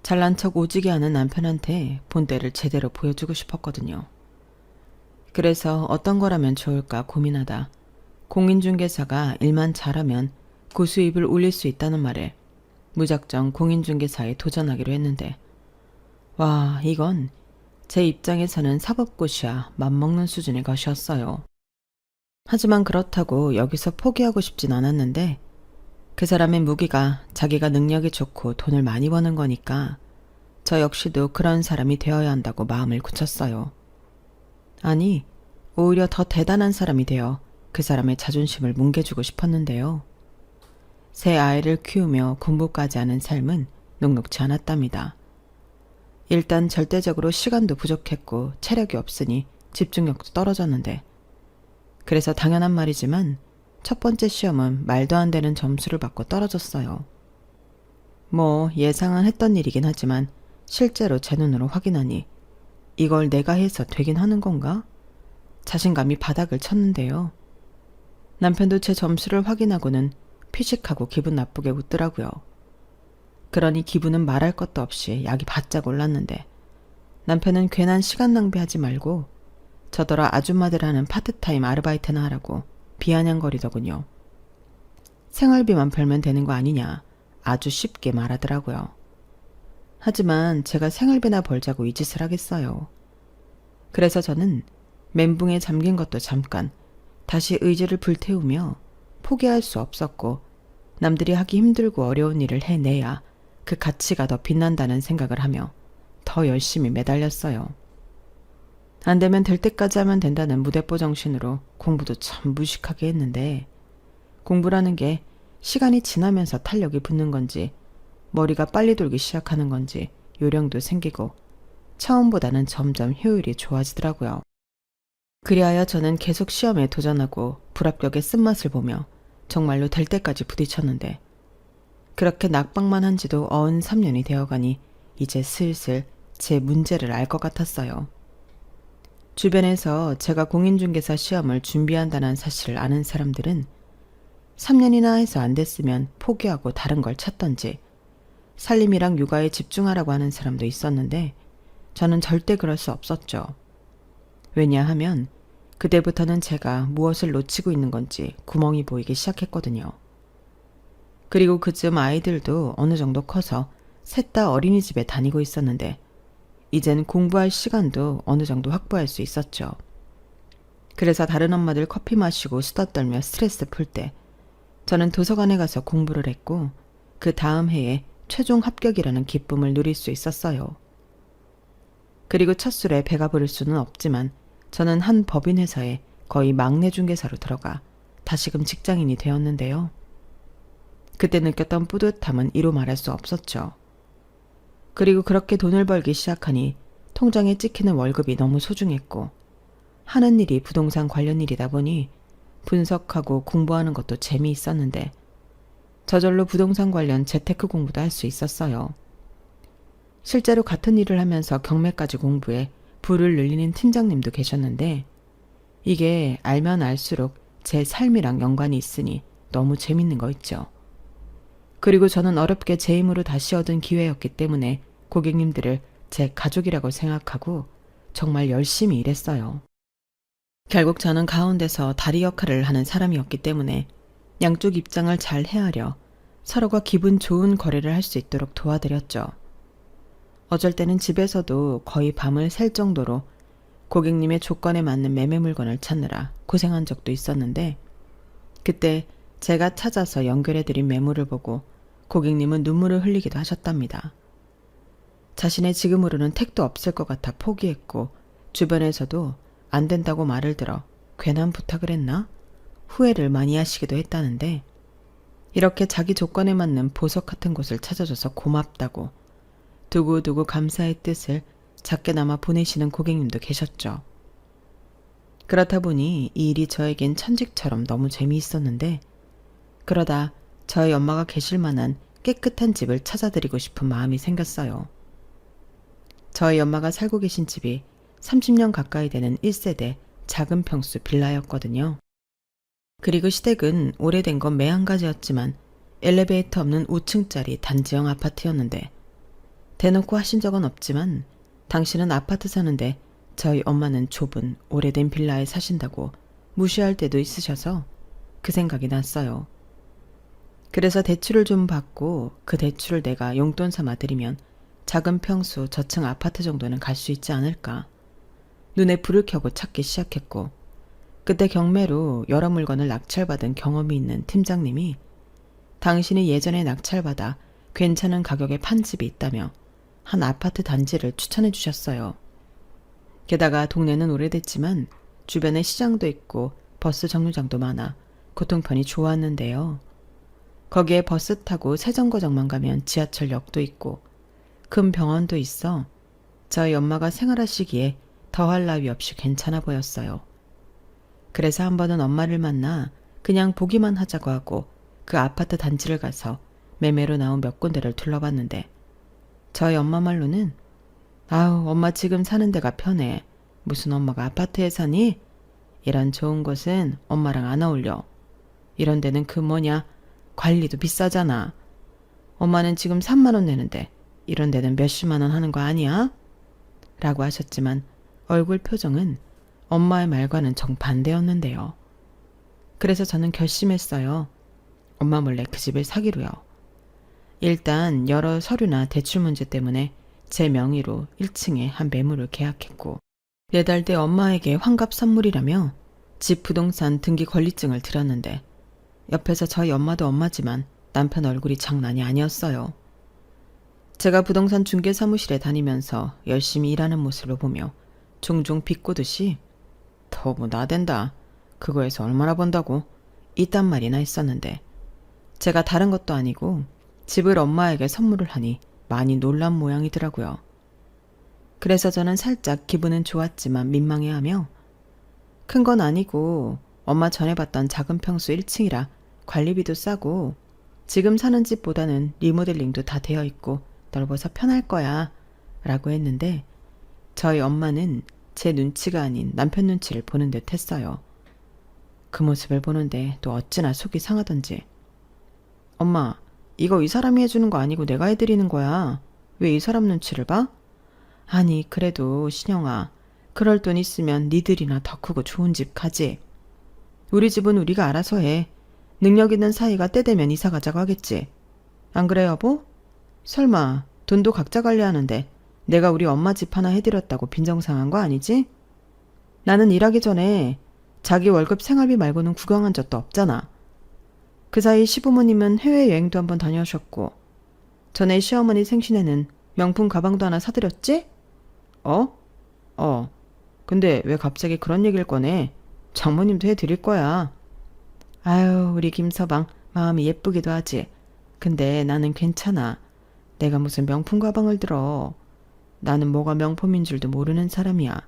잘난 척 오지게 하는 남편한테 본때를 제대로 보여주고 싶었거든요. 그래서 어떤 거라면 좋을까 고민하다 공인중개사가 일만 잘하면 고수입을 올릴 수 있다는 말에 무작정 공인중개사에 도전하기로 했는데 와, 이건 제 입장에서는 사법고시와 맞먹는 수준의 것이었어요. 하지만 그렇다고 여기서 포기하고 싶진 않았는데 그 사람의 무기가 자기가 능력이 좋고 돈을 많이 버는 거니까 저 역시도 그런 사람이 되어야 한다고 마음을 굳혔어요. 아니, 오히려 더 대단한 사람이 되어 그 사람의 자존심을 뭉개주고 싶었는데요. 새 아이를 키우며 공부까지 하는 삶은 녹록지 않았답니다. 일단 절대적으로 시간도 부족했고 체력이 없으니 집중력도 떨어졌는데 그래서 당연한 말이지만 첫 번째 시험은 말도 안 되는 점수를 받고 떨어졌어요. 뭐 예상은 했던 일이긴 하지만 실제로 제 눈으로 확인하니 이걸 내가 해서 되긴 하는 건가? 자신감이 바닥을 쳤는데요. 남편도 제 점수를 확인하고는 피식하고 기분 나쁘게 웃더라고요. 그러니 기분은 말할 것도 없이 약이 바짝 올랐는데 남편은 괜한 시간 낭비하지 말고 저더러 아줌마들 하는 파트타임 아르바이트나 하라고 비아냥거리더군요. 생활비만 벌면 되는 거 아니냐 아주 쉽게 말하더라고요. 하지만 제가 생활비나 벌자고 이 짓을 하겠어요. 그래서 저는 멘붕에 잠긴 것도 잠깐 다시 의지를 불태우며 포기할 수 없었고 남들이 하기 힘들고 어려운 일을 해내야 그 가치가 더 빛난다는 생각을 하며 더 열심히 매달렸어요. 안 되면 될 때까지 하면 된다는 무대뽀 정신으로 공부도 참 무식하게 했는데 공부라는 게 시간이 지나면서 탄력이 붙는 건지 머리가 빨리 돌기 시작하는 건지 요령도 생기고 처음보다는 점점 효율이 좋아지더라고요. 그리하여 저는 계속 시험에 도전하고 불합격의 쓴맛을 보며 정말로 될 때까지 부딪혔는데 그렇게 낙방만 한 지도 어언 3년이 되어가니 이제 슬슬 제 문제를 알 것 같았어요. 주변에서 제가 공인중개사 시험을 준비한다는 사실을 아는 사람들은 3년이나 해서 안 됐으면 포기하고 다른 걸 찾던지 살림이랑 육아에 집중하라고 하는 사람도 있었는데 저는 절대 그럴 수 없었죠. 왜냐하면 그때부터는 제가 무엇을 놓치고 있는 건지 구멍이 보이기 시작했거든요. 그리고 그쯤 아이들도 어느 정도 커서 셋 다 어린이집에 다니고 있었는데 이젠 공부할 시간도 어느 정도 확보할 수 있었죠. 그래서 다른 엄마들 커피 마시고 수다 떨며 스트레스 풀 때 저는 도서관에 가서 공부를 했고 그 다음 해에 최종 합격이라는 기쁨을 누릴 수 있었어요. 그리고 첫 술에 배가 부를 수는 없지만 저는 한 법인회사에 거의 막내 중개사로 들어가 다시금 직장인이 되었는데요. 그때 느꼈던 뿌듯함은 이루 말할 수 없었죠. 그리고 그렇게 돈을 벌기 시작하니 통장에 찍히는 월급이 너무 소중했고 하는 일이 부동산 관련 일이다 보니 분석하고 공부하는 것도 재미있었는데 저절로 부동산 관련 재테크 공부도 할 수 있었어요. 실제로 같은 일을 하면서 경매까지 공부해 부를 늘리는 팀장님도 계셨는데 이게 알면 알수록 제 삶이랑 연관이 있으니 너무 재밌는 거 있죠. 그리고 저는 어렵게 제 힘으로 다시 얻은 기회였기 때문에 고객님들을 제 가족이라고 생각하고 정말 열심히 일했어요. 결국 저는 가운데서 다리 역할을 하는 사람이었기 때문에 양쪽 입장을 잘 헤아려 서로가 기분 좋은 거래를 할 수 있도록 도와드렸죠. 어쩔 때는 집에서도 거의 밤을 샐 정도로 고객님의 조건에 맞는 매매 물건을 찾느라 고생한 적도 있었는데 그때 제가 찾아서 연결해드린 매물을 보고 고객님은 눈물을 흘리기도 하셨답니다. 자신의 지금으로는 택도 없을 것 같아 포기했고 주변에서도 안 된다고 말을 들어 괜한 부탁을 했나? 후회를 많이 하시기도 했다는데 이렇게 자기 조건에 맞는 보석 같은 곳을 찾아줘서 고맙다고 두고두고 감사의 뜻을 작게나마 보내시는 고객님도 계셨죠. 그렇다 보니 이 일이 저에겐 천직처럼 너무 재미있었는데 그러다 저희 엄마가 계실 만한 깨끗한 집을 찾아드리고 싶은 마음이 생겼어요. 저희 엄마가 살고 계신 집이 30년 가까이 되는 1세대 작은 평수 빌라였거든요. 그리고 시댁은 오래된 건 매한가지였지만 엘리베이터 없는 5층짜리 단지형 아파트였는데 대놓고 하신 적은 없지만 당신은 아파트 사는데 저희 엄마는 좁은 오래된 빌라에 사신다고 무시할 때도 있으셔서 그 생각이 났어요. 그래서 대출을 좀 받고 그 대출을 내가 용돈 삼아 드리면 작은 평수 저층 아파트 정도는 갈 수 있지 않을까. 눈에 불을 켜고 찾기 시작했고 그때 경매로 여러 물건을 낙찰받은 경험이 있는 팀장님이 당신이 예전에 낙찰받아 괜찮은 가격에 판 집이 있다며 한 아파트 단지를 추천해 주셨어요. 게다가 동네는 오래됐지만 주변에 시장도 있고 버스 정류장도 많아 교통편이 좋았는데요. 거기에 버스 타고 세정거장만 가면 지하철역도 있고 큰 병원도 있어 저희 엄마가 생활하시기에 더할 나위 없이 괜찮아 보였어요. 그래서 한 번은 엄마를 만나 그냥 보기만 하자고 하고 그 아파트 단지를 가서 매매로 나온 몇 군데를 둘러봤는데 저희 엄마 말로는 아우 엄마 지금 사는 데가 편해. 무슨 엄마가 아파트에 사니? 이런 좋은 곳은 엄마랑 안 어울려. 이런 데는 그 뭐냐 관리도 비싸잖아. 엄마는 지금 3만 원 내는데 이런 데는 몇십만 원 하는 거 아니야? 라고 하셨지만 얼굴 표정은 엄마의 말과는 정반대였는데요. 그래서 저는 결심했어요. 엄마 몰래 그 집을 사기로요. 일단 여러 서류나 대출 문제 때문에 제 명의로 1층에 한 매물을 계약했고 4달 뒤 엄마에게 환갑 선물이라며 집 부동산 등기 권리증을 드렸는데 옆에서 저희 엄마도 엄마지만 남편 얼굴이 장난이 아니었어요. 제가 부동산 중개 사무실에 다니면서 열심히 일하는 모습을 보며 종종 비꼬듯이 더 뭐 나댄다. 그거에서 얼마나 번다고. 이딴 말이나 했었는데 제가 다른 것도 아니고 집을 엄마에게 선물을 하니 많이 놀란 모양이더라고요. 그래서 저는 살짝 기분은 좋았지만 민망해하며 큰 건 아니고 엄마 전에 봤던 작은 평수 1층이라 관리비도 싸고 지금 사는 집보다는 리모델링도 다 되어 있고 넓어서 편할 거야 라고 했는데 저희 엄마는 제 눈치가 아닌 남편 눈치를 보는 듯 했어요. 그 모습을 보는데 또 어찌나 속이 상하던지. 엄마, 이거 이 사람이 해주는 거 아니고 내가 해드리는 거야. 왜 이 사람 눈치를 봐? 아니 그래도 신영아, 그럴 돈 있으면 니들이나 더 크고 좋은 집 가지. 우리 집은 우리가 알아서 해. 능력 있는 사이가 때 되면 이사 가자고 하겠지. 안 그래 여보? 설마 돈도 각자 관리하는데 내가 우리 엄마 집 하나 해드렸다고 빈정상한 거 아니지? 나는 일하기 전에 자기 월급 생활비 말고는 구경한 적도 없잖아. 그 사이 시부모님은 해외여행도 한번 다녀오셨고 전에 시어머니 생신에는 명품 가방도 하나 사드렸지? 근데 왜 갑자기 그런 얘기를 꺼내? 장모님도 해드릴 거야. 아유, 우리 김서방 마음이 예쁘기도 하지. 근데 나는 괜찮아. 내가 무슨 명품 가방을 들어. 나는 뭐가 명품인 줄도 모르는 사람이야.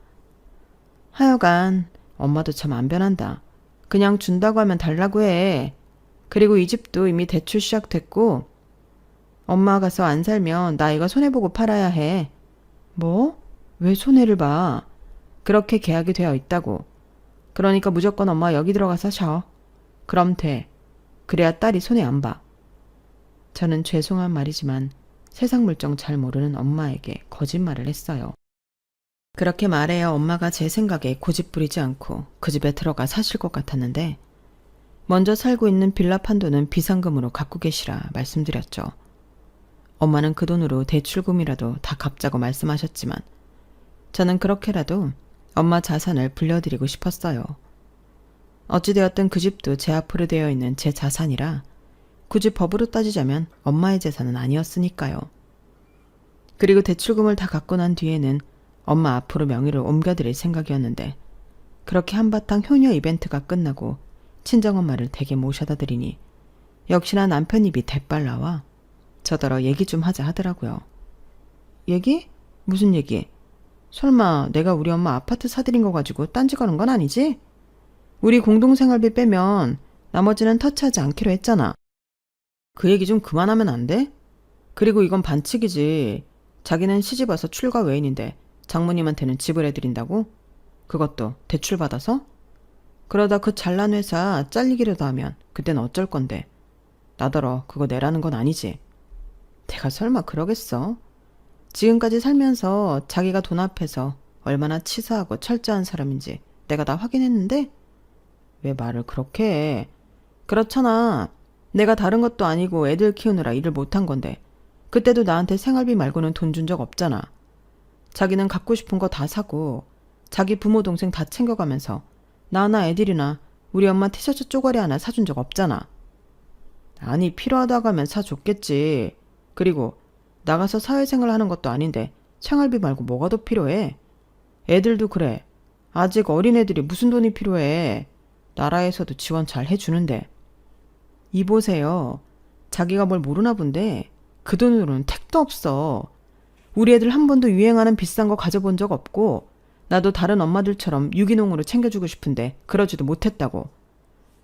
하여간 엄마도 참 안 변한다. 그냥 준다고 하면 달라고 해. 그리고 이 집도 이미 대출 시작됐고 엄마 가서 안 살면 나 이거 손해보고 팔아야 해. 뭐? 왜 손해를 봐? 그렇게 계약이 되어 있다고. 그러니까 무조건 엄마 여기 들어가서 쉬어. 그럼 돼. 그래야 딸이 손해 안 봐. 저는 죄송한 말이지만 세상 물정 잘 모르는 엄마에게 거짓말을 했어요. 그렇게 말해야 엄마가 제 생각에 고집 부리지 않고 그 집에 들어가 사실 것 같았는데 먼저 살고 있는 빌라 판도는 비상금으로 갖고 계시라 말씀드렸죠. 엄마는 그 돈으로 대출금이라도 다 갚자고 말씀하셨지만 저는 그렇게라도 엄마 자산을 불려드리고 싶었어요. 어찌되었든 그 집도 제 앞으로 되어 있는 제 자산이라 굳이 법으로 따지자면 엄마의 재산은 아니었으니까요. 그리고 대출금을 다 갚고 난 뒤에는 엄마 앞으로 명의를 옮겨드릴 생각이었는데 그렇게 한바탕 효녀 이벤트가 끝나고 친정엄마를 댁에 모셔다 드리니 역시나 남편 입이 대빨 나와 저더러 얘기 좀 하자 하더라고요. 얘기? 무슨 얘기? 설마 내가 우리 엄마 아파트 사드린 거 가지고 딴지 거는 건 아니지? 우리 공동생활비 빼면 나머지는 터치하지 않기로 했잖아. 그 얘기 좀 그만하면 안 돼? 그리고 이건 반칙이지. 자기는 시집와서 출가 외인인데 장모님한테는 집을 해드린다고? 그것도 대출받아서? 그러다 그 잘난 회사 잘리기라도 하면 그땐 어쩔 건데. 나더러 그거 내라는 건 아니지. 내가 설마 그러겠어? 지금까지 살면서 자기가 돈 앞에서 얼마나 치사하고 철저한 사람인지 내가 다 확인했는데? 왜 말을 그렇게 해? 그렇잖아. 내가 다른 것도 아니고 애들 키우느라 일을 못한 건데 그때도 나한테 생활비 말고는 돈 준 적 없잖아. 자기는 갖고 싶은 거 다 사고 자기 부모 동생 다 챙겨가면서 나나 애들이나 우리 엄마 티셔츠 쪼가리 하나 사준 적 없잖아. 아니 필요하다고 하면 사줬겠지. 그리고 나가서 사회생활 하는 것도 아닌데 생활비 말고 뭐가 더 필요해? 애들도 그래. 아직 어린애들이 무슨 돈이 필요해. 나라에서도 지원 잘 해주는데. 이보세요. 자기가 뭘 모르나 본데 그 돈으로는 택도 없어. 우리 애들 한 번도 유행하는 비싼 거 가져본 적 없고 나도 다른 엄마들처럼 유기농으로 챙겨주고 싶은데 그러지도 못했다고.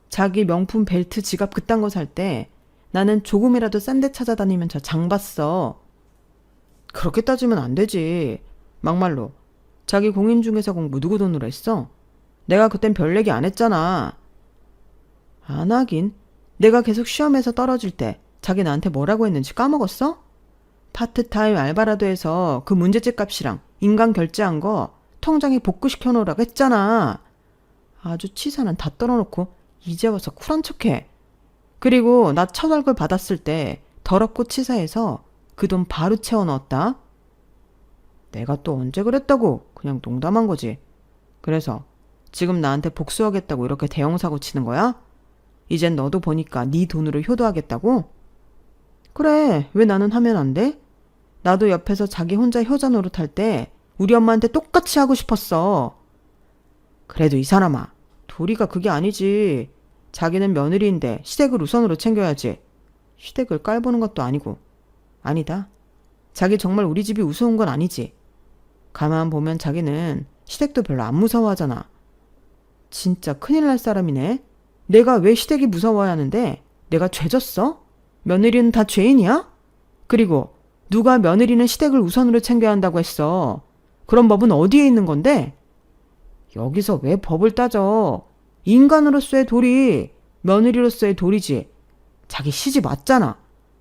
자기 명품 벨트 지갑 그딴 거 살 때 나는 조금이라도 싼 데 찾아다니면서 장 봤어. 그렇게 따지면 안 되지. 막말로 자기 공인중개사 공부 누구 돈으로 했어? 내가 그땐 별 얘기 안 했잖아. 안 하긴. 내가 계속 시험에서 떨어질 때 자기 나한테 뭐라고 했는지 까먹었어? 파트타임 알바라도 해서 그 문제집 값이랑 인간 결제한 거 통장에 복구시켜 놓으라고 했잖아. 아주 치사는 다 떨어놓고 이제 와서 쿨한 척해. 그리고 나 첫 월급 받았을 때 더럽고 치사해서 그 돈 바로 채워 넣었다. 내가 또 언제 그랬다고. 그냥 농담한 거지. 그래서 지금 나한테 복수하겠다고 이렇게 대형사고 치는 거야? 이젠 너도 보니까 네 돈으로 효도하겠다고? 그래, 왜 나는 하면 안 돼? 나도 옆에서 자기 혼자 효자 노릇할 때 우리 엄마한테 똑같이 하고 싶었어. 그래도 이 사람아, 도리가 그게 아니지. 자기는 며느리인데 시댁을 우선으로 챙겨야지. 시댁을 깔보는 것도 아니고. 아니다. 자기 정말 우리 집이 우스운 건 아니지. 가만 보면 자기는 시댁도 별로 안 무서워하잖아. 진짜 큰일 날 사람이네. 내가 왜 시댁이 무서워야 하는데? 내가 죄졌어? 며느리는 다 죄인이야? 그리고 누가 며느리는 시댁을 우선으로 챙겨야 한다고 했어? 그런 법은 어디에 있는 건데? 여기서 왜 법을 따져? 인간으로서의 도리, 며느리로서의 도리지. 자기 시집 왔잖아.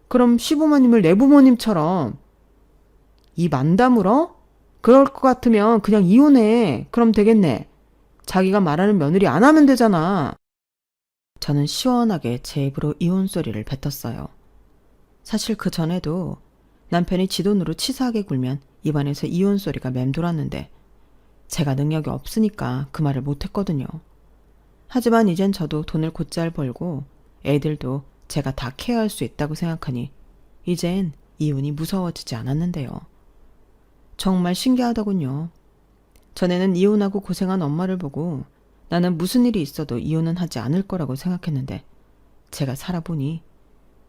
그럼 시부모님을 내 부모님처럼. 입 안 다물어? 그럴 것 같으면 그냥 이혼해. 그럼 되겠네. 자기가 말하는 며느리 안 하면 되잖아. 저는 시원하게 제 입으로 이혼 소리를 뱉었어요. 사실 그 전에도 남편이 지 돈으로 치사하게 굴면 입안에서 이혼 소리가 맴돌았는데 제가 능력이 없으니까 그 말을 못했거든요. 하지만 이젠 저도 돈을 곧잘 벌고 애들도 제가 다 케어할 수 있다고 생각하니 이젠 이혼이 무서워지지 않았는데요. 정말 신기하더군요. 전에는 이혼하고 고생한 엄마를 보고 나는 무슨 일이 있어도 이혼은 하지 않을 거라고 생각했는데 제가 살아보니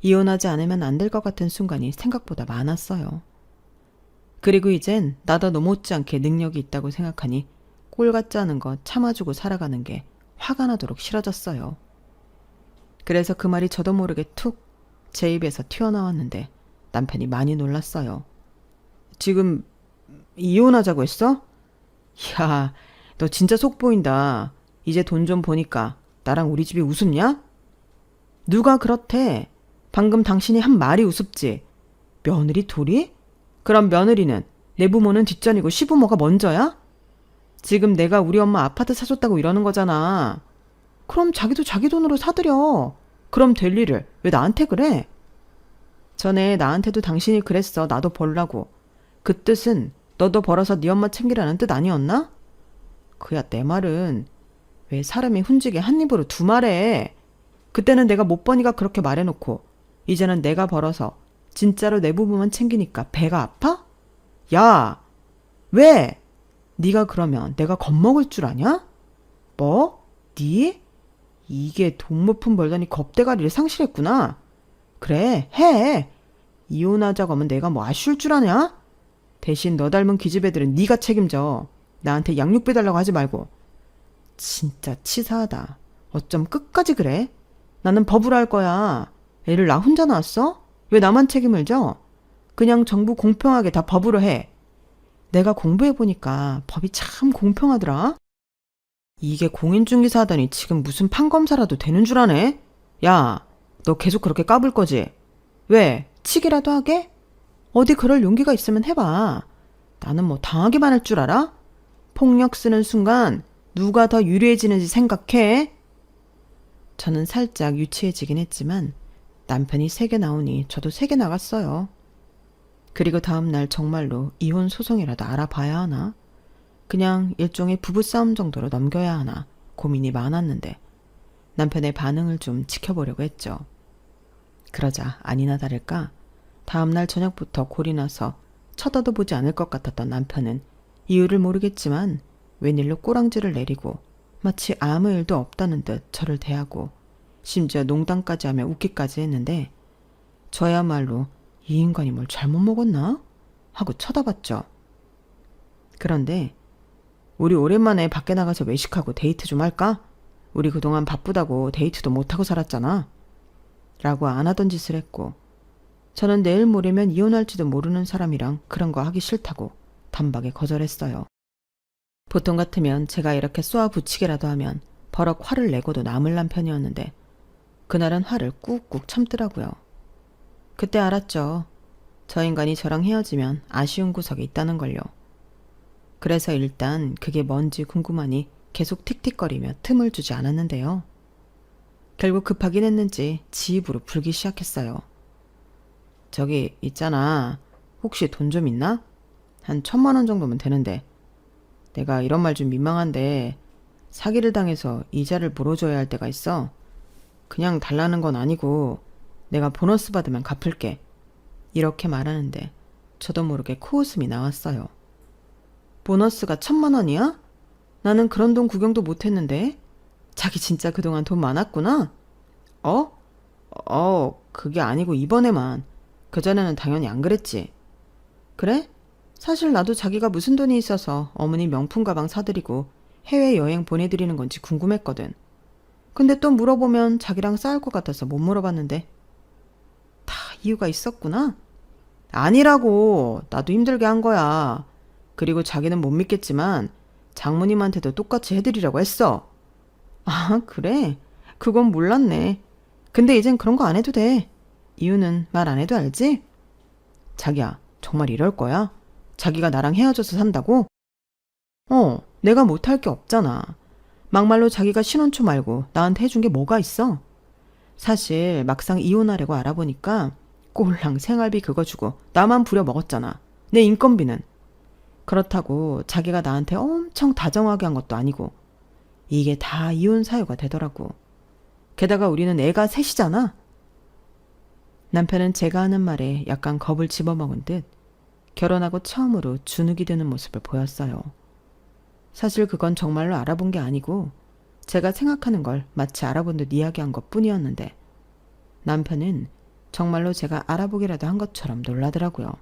이혼하지 않으면 안 될 것 같은 순간이 생각보다 많았어요. 그리고 이젠 나도 못지않게 능력이 있다고 생각하니 꼴 같지 않은 거 참아주고 살아가는 게 화가 나도록 싫어졌어요. 그래서 그 말이 저도 모르게 툭 제 입에서 튀어나왔는데 남편이 많이 놀랐어요. 지금 이혼하자고 했어? 야, 너 진짜 속 보인다. 이제 돈 좀 보니까 나랑 우리 집이 우습냐? 누가 그렇대? 방금 당신이 한 말이 우습지. 며느리 둘이? 그럼 며느리는 내 부모는 뒷전이고 시부모가 먼저야? 지금 내가 우리 엄마 아파트 사줬다고 이러는 거잖아. 그럼 자기도 자기 돈으로 사드려. 그럼 될 일을 왜 나한테 그래? 전에 나한테도 당신이 그랬어. 나도 벌라고. 그 뜻은 너도 벌어서 네 엄마 챙기라는 뜻 아니었나? 그야 내 말은 왜 사람이 훈지게 한 입으로 두 말해. 그때는 내가 못 버니까 그렇게 말해놓고 이제는 내가 벌어서 진짜로 내 부부만 챙기니까 배가 아파? 야, 왜? 네가 그러면 내가 겁먹을 줄 아냐? 뭐? 네? 이게 돈 못 푼 벌더니 겁대가리를 상실했구나. 그래, 해. 이혼하자고 하면 내가 뭐 아쉬울 줄 아냐? 대신 너 닮은 기집애들은 네가 책임져. 나한테 양육비 달라고 하지 말고. 진짜 치사하다. 어쩜 끝까지 그래? 나는 법으로 할 거야. 애를 나 혼자 낳았어? 왜 나만 책임을 져? 그냥 정부 공평하게 다 법으로 해. 내가 공부해보니까 법이 참 공평하더라. 이게 공인중개사 하더니 지금 무슨 판검사라도 되는 줄 아네? 야, 너 계속 그렇게 까불 거지? 왜? 치기라도 하게? 어디 그럴 용기가 있으면 해봐. 나는 뭐 당하기만 할 줄 알아? 폭력 쓰는 순간 누가 더 유리해지는지 생각해. 저는 살짝 유치해지긴 했지만 남편이 3개 나오니 저도 3개 나갔어요. 그리고 다음날 정말로 이혼 소송이라도 알아봐야 하나? 그냥 일종의 부부싸움 정도로 넘겨야 하나 고민이 많았는데 남편의 반응을 좀 지켜보려고 했죠. 그러자 아니나 다를까 다음날 저녁부터 골이 나서 쳐다도 보지 않을 것 같았던 남편은 이유를 모르겠지만 웬일로 꼬랑지를 내리고 마치 아무 일도 없다는 듯 저를 대하고 심지어 농담까지 하며 웃기까지 했는데 저야말로 이 인간이 뭘 잘못 먹었나? 하고 쳐다봤죠. 그런데 우리 오랜만에 밖에 나가서 외식하고 데이트 좀 할까? 우리 그동안 바쁘다고 데이트도 못하고 살았잖아. 라고 안 하던 짓을 했고 저는 내일 모레면 이혼할지도 모르는 사람이랑 그런 거 하기 싫다고 단박에 거절했어요. 보통 같으면 제가 이렇게 쏘아 붙이기라도 하면 버럭 화를 내고도 남을 남편이었는데 그날은 화를 꾹꾹 참더라고요. 그때 알았죠. 저 인간이 저랑 헤어지면 아쉬운 구석이 있다는 걸요. 그래서 일단 그게 뭔지 궁금하니 계속 틱틱거리며 틈을 주지 않았는데요. 결국 급하긴 했는지 지 입으로 불기 시작했어요. 저기 있잖아. 혹시 돈 좀 있나? 한 1,000만 원 정도면 되는데. 내가 이런 말 좀 민망한데 사기를 당해서 이자를 물어줘야 할 때가 있어. 그냥 달라는 건 아니고 내가 보너스 받으면 갚을게. 이렇게 말하는데 저도 모르게 코웃음이 나왔어요. 보너스가 1,000만 원이야? 나는 그런 돈 구경도 못했는데. 자기 진짜 그동안 돈 많았구나? 어? 그게 아니고 이번에만. 그전에는 당연히 안 그랬지. 그래? 사실 나도 자기가 무슨 돈이 있어서 어머니 명품 가방 사드리고 해외여행 보내드리는 건지 궁금했거든. 근데 또 물어보면 자기랑 싸울 것 같아서 못 물어봤는데. 다 이유가 있었구나? 아니라고. 나도 힘들게 한 거야. 그리고 자기는 못 믿겠지만 장모님한테도 똑같이 해드리라고 했어. 아, 그래? 그건 몰랐네. 근데 이젠 그런 거 안 해도 돼. 이유는 말 안 해도 알지? 자기야, 정말 이럴 거야? 자기가 나랑 헤어져서 산다고? 내가 못할 게 없잖아. 막말로 자기가 신혼초 말고 나한테 해준 게 뭐가 있어? 사실 막상 이혼하려고 알아보니까 꼴랑 생활비 그거 주고 나만 부려먹었잖아. 내 인건비는. 그렇다고 자기가 나한테 엄청 다정하게 한 것도 아니고. 이게 다 이혼 사유가 되더라고. 게다가 우리는 애가 셋이잖아. 남편은 제가 하는 말에 약간 겁을 집어먹은 듯 결혼하고 처음으로 주눅이 드는 모습을 보였어요. 사실 그건 정말로 알아본 게 아니고 제가 생각하는 걸 마치 알아본 듯 이야기한 것 뿐이었는데 남편은 정말로 제가 알아보기라도 한 것처럼 놀라더라고요.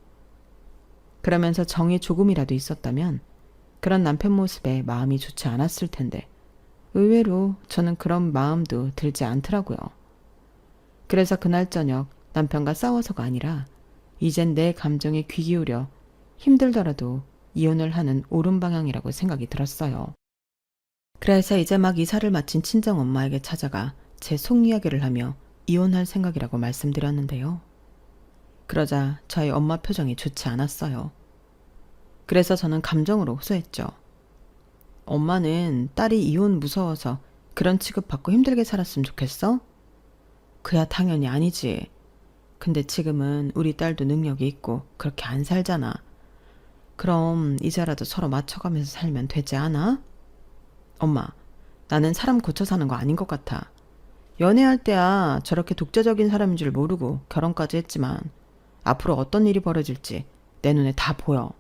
그러면서 정이 조금이라도 있었다면 그런 남편 모습에 마음이 좋지 않았을 텐데 의외로 저는 그런 마음도 들지 않더라고요. 그래서 그날 저녁 남편과 싸워서가 아니라 이젠 내 감정에 귀 기울여 힘들더라도 이혼을 하는 옳은 방향이라고 생각이 들었어요. 그래서 이제 막 이사를 마친 친정엄마에게 찾아가 제 속이야기를 하며 이혼할 생각이라고 말씀드렸는데요. 그러자 저희 엄마 표정이 좋지 않았어요. 그래서 저는 감정으로 호소했죠. 엄마는 딸이 이혼 무서워서 그런 취급받고 힘들게 살았으면 좋겠어? 그야 당연히 아니지. 근데 지금은 우리 딸도 능력이 있고 그렇게 안 살잖아. 그럼 이제라도 서로 맞춰가면서 살면 되지 않아? 엄마, 나는 사람 고쳐 사는 거 아닌 것 같아. 연애할 때야 저렇게 독자적인 사람인 줄 모르고 결혼까지 했지만 앞으로 어떤 일이 벌어질지 내 눈에 다 보여.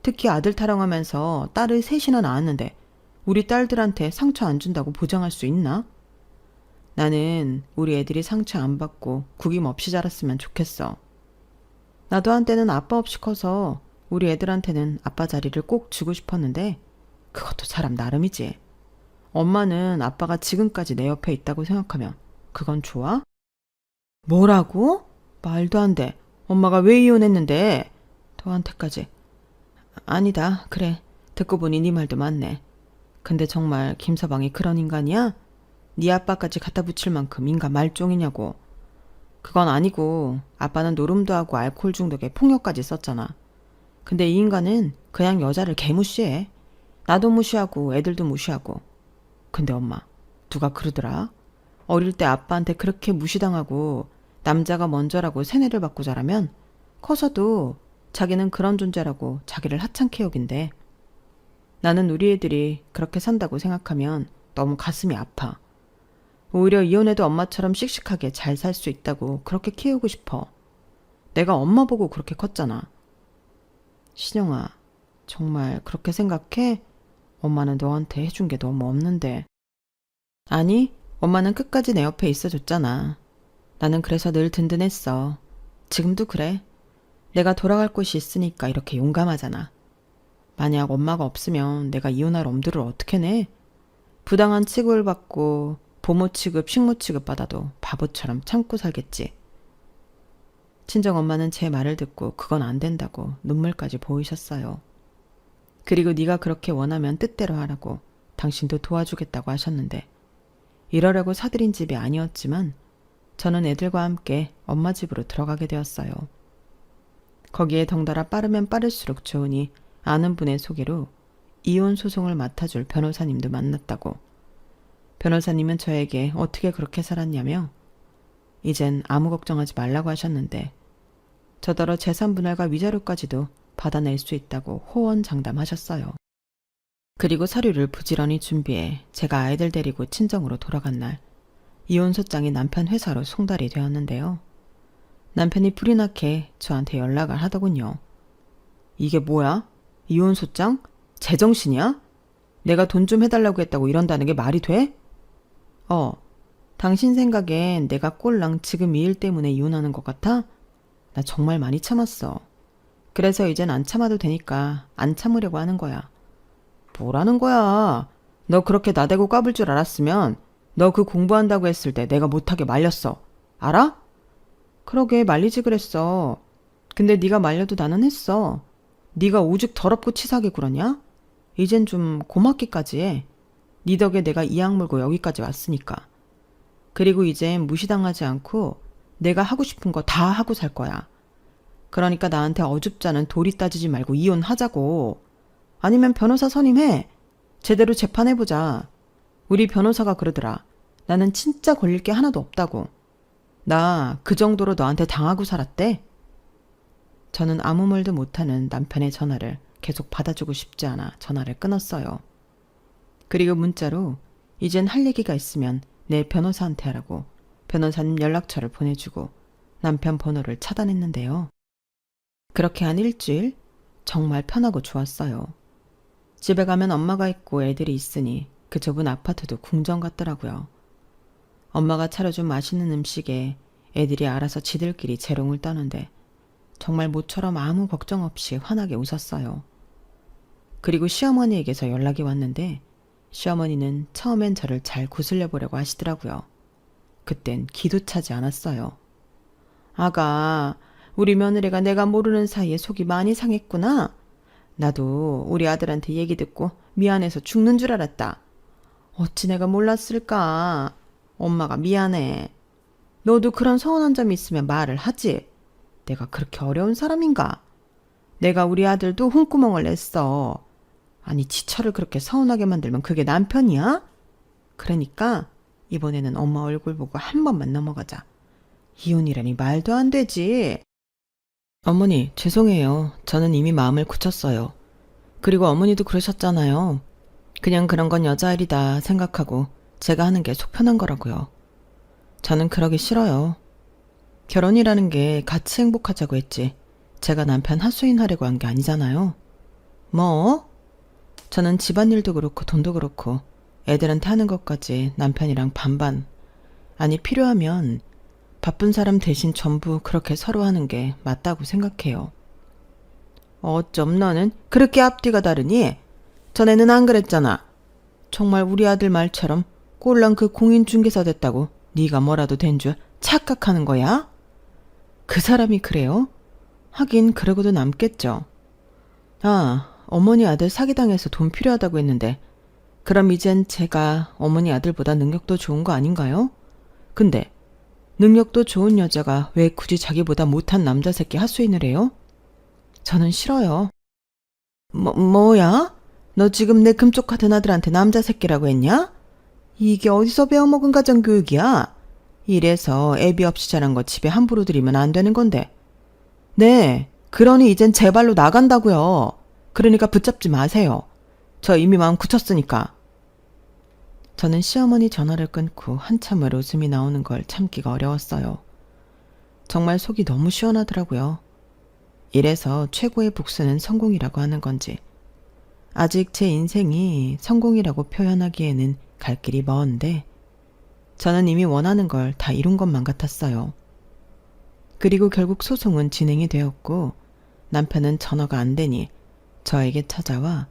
특히 아들 타령하면서 딸을 셋이나 낳았는데 우리 딸들한테 상처 안 준다고 보장할 수 있나? 나는 우리 애들이 상처 안 받고 구김 없이 자랐으면 좋겠어. 나도 한때는 아빠 없이 커서 우리 애들한테는 아빠 자리를 꼭 주고 싶었는데 그것도 사람 나름이지. 엄마는 아빠가 지금까지 내 옆에 있다고 생각하면 그건 좋아? 뭐라고? 말도 안 돼. 엄마가 왜 이혼했는데? 너한테까지. 아니다. 그래. 듣고 보니 네 말도 맞네. 근데 정말 김서방이 그런 인간이야? 네 아빠까지 갖다 붙일 만큼 인간 말종이냐고. 그건 아니고 아빠는 노름도 하고 알코올 중독에 폭력까지 썼잖아. 근데 이 인간은 그냥 여자를 개무시해. 나도 무시하고 애들도 무시하고. 근데 엄마, 누가 그러더라? 어릴 때 아빠한테 그렇게 무시당하고 남자가 먼저라고 세뇌를 받고 자라면 커서도 자기는 그런 존재라고 자기를 하찮게 여긴대. 나는 우리 애들이 그렇게 산다고 생각하면 너무 가슴이 아파. 오히려 이혼해도 엄마처럼 씩씩하게 잘 살 수 있다고 그렇게 키우고 싶어. 내가 엄마 보고 그렇게 컸잖아. 신영아, 정말 그렇게 생각해? 엄마는 너한테 해준 게 너무 없는데. 아니, 엄마는 끝까지 내 옆에 있어줬잖아. 나는 그래서 늘 든든했어. 지금도 그래. 내가 돌아갈 곳이 있으니까 이렇게 용감하잖아. 만약 엄마가 없으면 내가 이혼할 엄두를 어떻게 내? 부당한 취급을 받고 부모 취급, 식모 취급 받아도 바보처럼 참고 살겠지. 친정엄마는 제 말을 듣고 그건 안 된다고 눈물까지 보이셨어요. 그리고 네가 그렇게 원하면 뜻대로 하라고 당신도 도와주겠다고 하셨는데 이러려고 사들인 집이 아니었지만 저는 애들과 함께 엄마 집으로 들어가게 되었어요. 거기에 덩달아 빠르면 빠를수록 좋으니 아는 분의 소개로 이혼 소송을 맡아줄 변호사님도 만났다고. 변호사님은 저에게 어떻게 그렇게 살았냐며 이젠 아무 걱정하지 말라고 하셨는데 저더러 재산 분할과 위자료까지도 받아낼 수 있다고 호언장담하셨어요. 그리고 서류를 부지런히 준비해 제가 아이들 데리고 친정으로 돌아간 날 이혼 소장이 남편 회사로 송달이 되었는데요. 남편이 불이 나게 저한테 연락을 하더군요. 이게 뭐야? 이혼 소장? 제정신이야? 내가 돈 좀 해달라고 했다고 이런다는 게 말이 돼? 당신 생각엔 내가 꼴랑 지금 이 일 때문에 이혼하는 것 같아? 나 정말 많이 참았어. 그래서 이젠 안 참아도 되니까 안 참으려고 하는 거야. 뭐라는 거야? 너 그렇게 나대고 까불 줄 알았으면 너 그 공부한다고 했을 때 내가 못하게 말렸어. 알아? 그러게 말리지 그랬어. 근데 네가 말려도 나는 했어. 네가 오죽 더럽고 치사하게 굴었냐? 이젠 좀 고맙기까지 해. 네 덕에 내가 이 악물고 여기까지 왔으니까. 그리고 이젠 무시당하지 않고 내가 하고 싶은 거 다 하고 살 거야. 그러니까 나한테 어줍잖은 도리 따지지 말고 이혼하자고. 아니면 변호사 선임해. 제대로 재판해보자. 우리 변호사가 그러더라. 나는 진짜 걸릴 게 하나도 없다고. 나 그 정도로 너한테 당하고 살았대. 저는 아무 말도 못하는 남편의 전화를 계속 받아주고 싶지 않아 전화를 끊었어요. 그리고 문자로 이젠 할 얘기가 있으면 내 변호사한테 하라고 변호사님 연락처를 보내주고 남편 번호를 차단했는데요. 그렇게 한 일주일 정말 편하고 좋았어요. 집에 가면 엄마가 있고 애들이 있으니 그 좁은 아파트도 궁전 같더라고요. 엄마가 차려준 맛있는 음식에 애들이 알아서 지들끼리 재롱을 떠는데 정말 모처럼 아무 걱정 없이 환하게 웃었어요. 그리고 시어머니에게서 연락이 왔는데 시어머니는 처음엔 저를 잘 구슬려 보려고 하시더라고요. 그땐 기도 차지 않았어요. 아가, 우리 며느리가 내가 모르는 사이에 속이 많이 상했구나. 나도 우리 아들한테 얘기 듣고 미안해서 죽는 줄 알았다. 어찌 내가 몰랐을까. 엄마가 미안해. 너도 그런 서운한 점이 있으면 말을 하지. 내가 그렇게 어려운 사람인가? 내가 우리 아들도 홍구멍을 냈어. 아니 지철을 그렇게 서운하게 만들면 그게 남편이야? 그러니까 이번에는 엄마 얼굴 보고 한 번만 넘어가자. 이혼이라니 말도 안 되지. 어머니 죄송해요. 저는 이미 마음을 굳혔어요. 그리고 어머니도 그러셨잖아요. 그냥 그런 건 여자일이다 생각하고 제가 하는 게 속 편한 거라고요. 저는 그러기 싫어요. 결혼이라는 게 같이 행복하자고 했지 제가 남편 하수인 하려고 한 게 아니잖아요. 뭐? 저는 집안일도 그렇고 돈도 그렇고 애들한테 하는 것까지 남편이랑 반반. 아니 필요하면 바쁜 사람 대신 전부 그렇게 서로 하는 게 맞다고 생각해요. 어쩜 너는 그렇게 앞뒤가 다르니? 전에는 안 그랬잖아. 정말 우리 아들 말처럼 꼴랑 그 공인중개사 됐다고 네가 뭐라도 된 줄 착각하는 거야? 그 사람이 그래요? 하긴 그러고도 남겠죠. 아, 어머니 아들 사기당해서 돈 필요하다고 했는데 그럼 이젠 제가 어머니 아들보다 능력도 좋은 거 아닌가요? 근데 능력도 좋은 여자가 왜 굳이 자기보다 못한 남자 새끼 하수인을 해요? 저는 싫어요. 뭐야? 너 지금 내 금쪽 같은 아들한테 남자 새끼라고 했냐? 이게 어디서 배워먹은 가정교육이야? 이래서 애비 없이 자란 거 집에 함부로 들이면 안 되는 건데. 네, 그러니 이젠 제 발로 나간다고요. 그러니까 붙잡지 마세요. 저 이미 마음 굳혔으니까. 저는 시어머니 전화를 끊고 한참을 웃음이 나오는 걸 참기가 어려웠어요. 정말 속이 너무 시원하더라고요. 이래서 최고의 복수는 성공이라고 하는 건지. 아직 제 인생이 성공이라고 표현하기에는 갈 길이 먼데 저는 이미 원하는 걸 다 이룬 것만 같았어요. 그리고 결국 소송은 진행이 되었고 남편은 전화가 안 되니 저에게 찾아와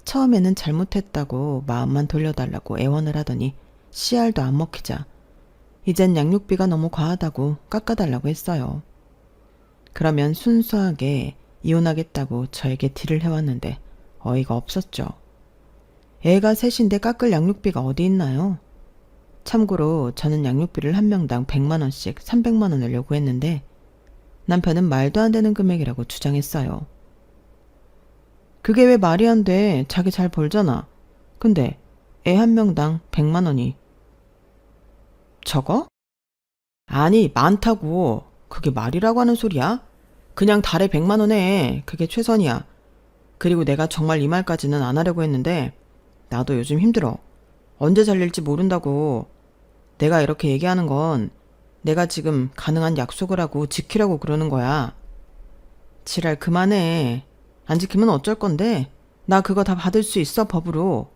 처음에는 잘못했다고 마음만 돌려달라고 애원을 하더니 씨알도 안 먹히자 이젠 양육비가 너무 과하다고 깎아달라고 했어요. 그러면 순수하게 이혼하겠다고 저에게 딜을 해왔는데 어이가 없었죠. 애가 셋인데 깎을 양육비가 어디 있나요? 참고로 저는 양육비를 한 명당 100만 원씩 300만 원을 요구했는데 남편은 말도 안 되는 금액이라고 주장했어요. 그게 왜 말이 안 돼? 자기 잘 벌잖아. 근데 애 한 명당 100만 원이 적어? 아니 많다고. 그게 말이라고 하는 소리야? 그냥 달에 100만 원 해. 그게 최선이야. 그리고 내가 정말 이 말까지는 안 하려고 했는데 나도 요즘 힘들어. 언제 잘릴지 모른다고. 내가 이렇게 얘기하는 건 내가 지금 가능한 약속을 하고 지키려고 그러는 거야. 지랄 그만해. 안 지키면 어쩔 건데? 나 그거 다 받을 수 있어, 법으로.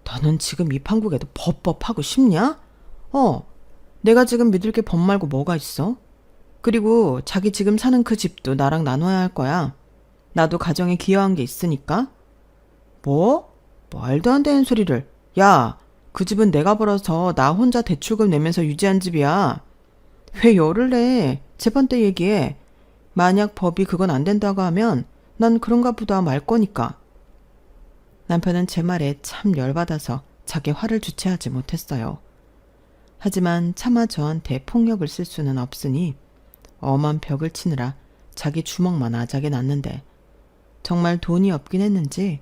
너는 지금 이 판국에도 법하고 싶냐? 내가 지금 믿을 게 법 말고 뭐가 있어? 그리고 자기 지금 사는 그 집도 나랑 나눠야 할 거야. 나도 가정에 기여한 게 있으니까. 뭐? 말도 안 되는 소리를. 야, 그 집은 내가 벌어서 나 혼자 대출금 내면서 유지한 집이야. 왜 열을 내? 재판 때 얘기해. 만약 법이 그건 안 된다고 하면 난 그런가 보다 말 거니까. 남편은 제 말에 참 열받아서 자기 화를 주체하지 못했어요. 하지만 차마 저한테 폭력을 쓸 수는 없으니 엄한 벽을 치느라 자기 주먹만 아작에 났는데 정말 돈이 없긴 했는지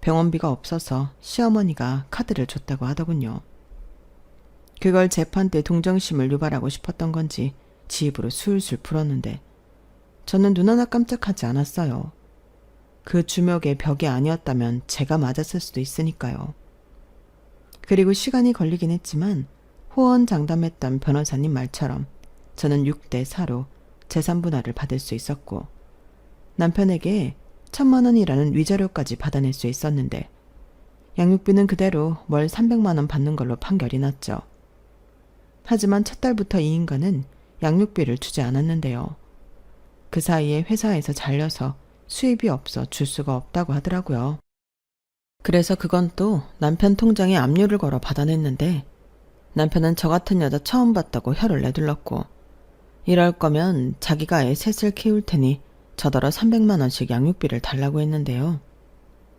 병원비가 없어서 시어머니가 카드를 줬다고 하더군요. 그걸 재판 때 동정심을 유발하고 싶었던 건지 지 입으로 술술 풀었는데 저는 눈 하나 깜짝하지 않았어요. 그 주먹의 벽이 아니었다면 제가 맞았을 수도 있으니까요. 그리고 시간이 걸리긴 했지만 호언장담했던 변호사님 말처럼 저는 6대 4로 재산 분할을 받을 수 있었고 남편에게 1,000만 원이라는 위자료까지 받아낼 수 있었는데 양육비는 그대로 월 300만 원 받는 걸로 판결이 났죠. 하지만 첫 달부터 이 인간은 양육비를 주지 않았는데요. 그 사이에 회사에서 잘려서 수입이 없어 줄 수가 없다고 하더라고요. 그래서 그건 또 남편 통장에 압류를 걸어 받아냈는데 남편은 저 같은 여자 처음 봤다고 혀를 내둘렀고 이럴 거면 자기가 애 셋을 키울 테니 저더러 300만 원씩 양육비를 달라고 했는데요.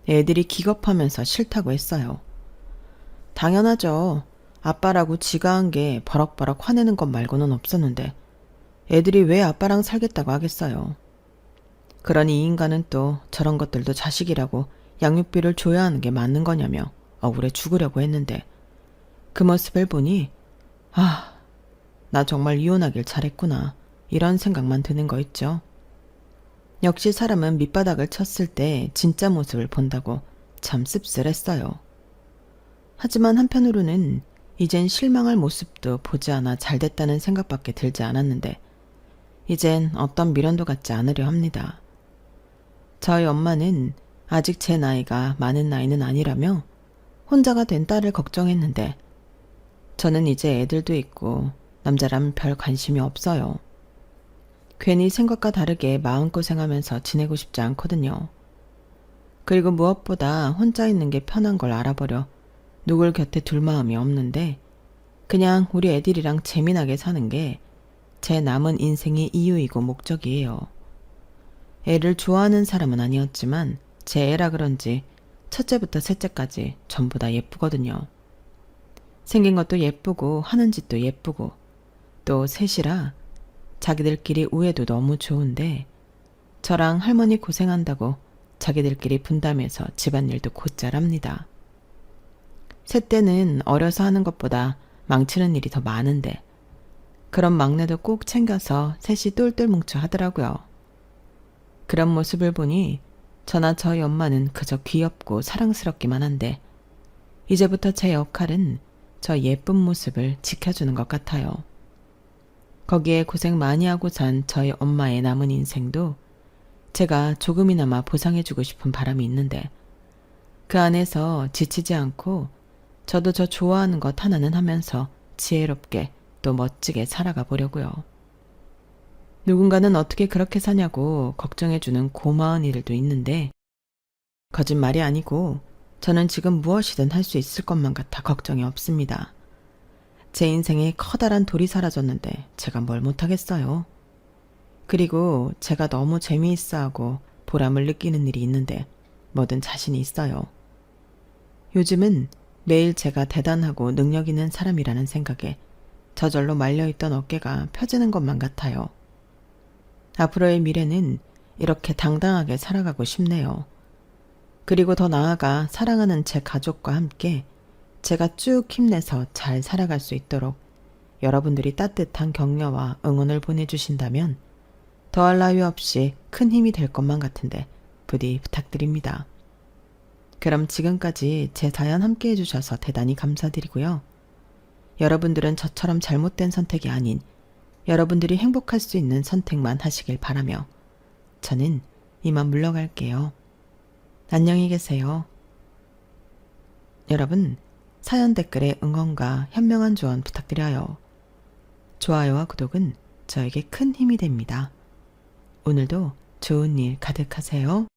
애들이 기겁하면서 싫다고 했어요. 당연하죠. 아빠라고 지가 한 게 버럭버럭 화내는 것 말고는 없었는데 애들이 왜 아빠랑 살겠다고 하겠어요. 그러니 이 인간은 또 저런 것들도 자식이라고 양육비를 줘야 하는 게 맞는 거냐며 억울해 죽으려고 했는데 그 모습을 보니 나 정말 이혼하길 잘했구나 이런 생각만 드는 거 있죠. 역시 사람은 밑바닥을 쳤을 때 진짜 모습을 본다고 참 씁쓸했어요. 하지만 한편으로는 이젠 실망할 모습도 보지 않아 잘됐다는 생각밖에 들지 않았는데 이젠 어떤 미련도 갖지 않으려 합니다. 저희 엄마는 아직 제 나이가 많은 나이는 아니라며 혼자가 된 딸을 걱정했는데 저는 이제 애들도 있고 남자라면 별 관심이 없어요. 괜히 생각과 다르게 마음고생하면서 지내고 싶지 않거든요. 그리고 무엇보다 혼자 있는 게 편한 걸 알아버려 누굴 곁에 둘 마음이 없는데 그냥 우리 애들이랑 재미나게 사는 게 제 남은 인생의 이유이고 목적이에요. 애를 좋아하는 사람은 아니었지만 제 애라 그런지 첫째부터 셋째까지 전부 다 예쁘거든요. 생긴 것도 예쁘고 하는 짓도 예쁘고 또 셋이라 자기들끼리 우애도 너무 좋은데 저랑 할머니 고생한다고 자기들끼리 분담해서 집안일도 곧잘 합니다. 셋째는 어려서 하는 것보다 망치는 일이 더 많은데 그런 막내도 꼭 챙겨서 셋이 똘똘 뭉쳐 하더라고요. 그런 모습을 보니 저나 저희 엄마는 그저 귀엽고 사랑스럽기만 한데 이제부터 제 역할은 저 예쁜 모습을 지켜주는 것 같아요. 거기에 고생 많이 하고 산 저희 엄마의 남은 인생도 제가 조금이나마 보상해주고 싶은 바람이 있는데 그 안에서 지치지 않고 저도 저 좋아하는 것 하나는 하면서 지혜롭게 또 멋지게 살아가 보려고요. 누군가는 어떻게 그렇게 사냐고 걱정해주는 고마운 일도 있는데 거짓말이 아니고 저는 지금 무엇이든 할 수 있을 것만 같아 걱정이 없습니다. 제 인생에 커다란 돌이 사라졌는데 제가 뭘 못하겠어요. 그리고 제가 너무 재미있어하고 보람을 느끼는 일이 있는데 뭐든 자신이 있어요. 요즘은 매일 제가 대단하고 능력 있는 사람이라는 생각에 저절로 말려있던 어깨가 펴지는 것만 같아요. 앞으로의 미래는 이렇게 당당하게 살아가고 싶네요. 그리고 더 나아가 사랑하는 제 가족과 함께 제가 쭉 힘내서 잘 살아갈 수 있도록 여러분들이 따뜻한 격려와 응원을 보내주신다면 더할 나위 없이 큰 힘이 될 것만 같은데 부디 부탁드립니다. 그럼 지금까지 제 사연 함께 해주셔서 대단히 감사드리고요. 여러분들은 저처럼 잘못된 선택이 아닌 여러분들이 행복할 수 있는 선택만 하시길 바라며 저는 이만 물러갈게요. 안녕히 계세요. 여러분, 사연 댓글에 응원과 현명한 조언 부탁드려요. 좋아요와 구독은 저에게 큰 힘이 됩니다. 오늘도 좋은 일 가득하세요.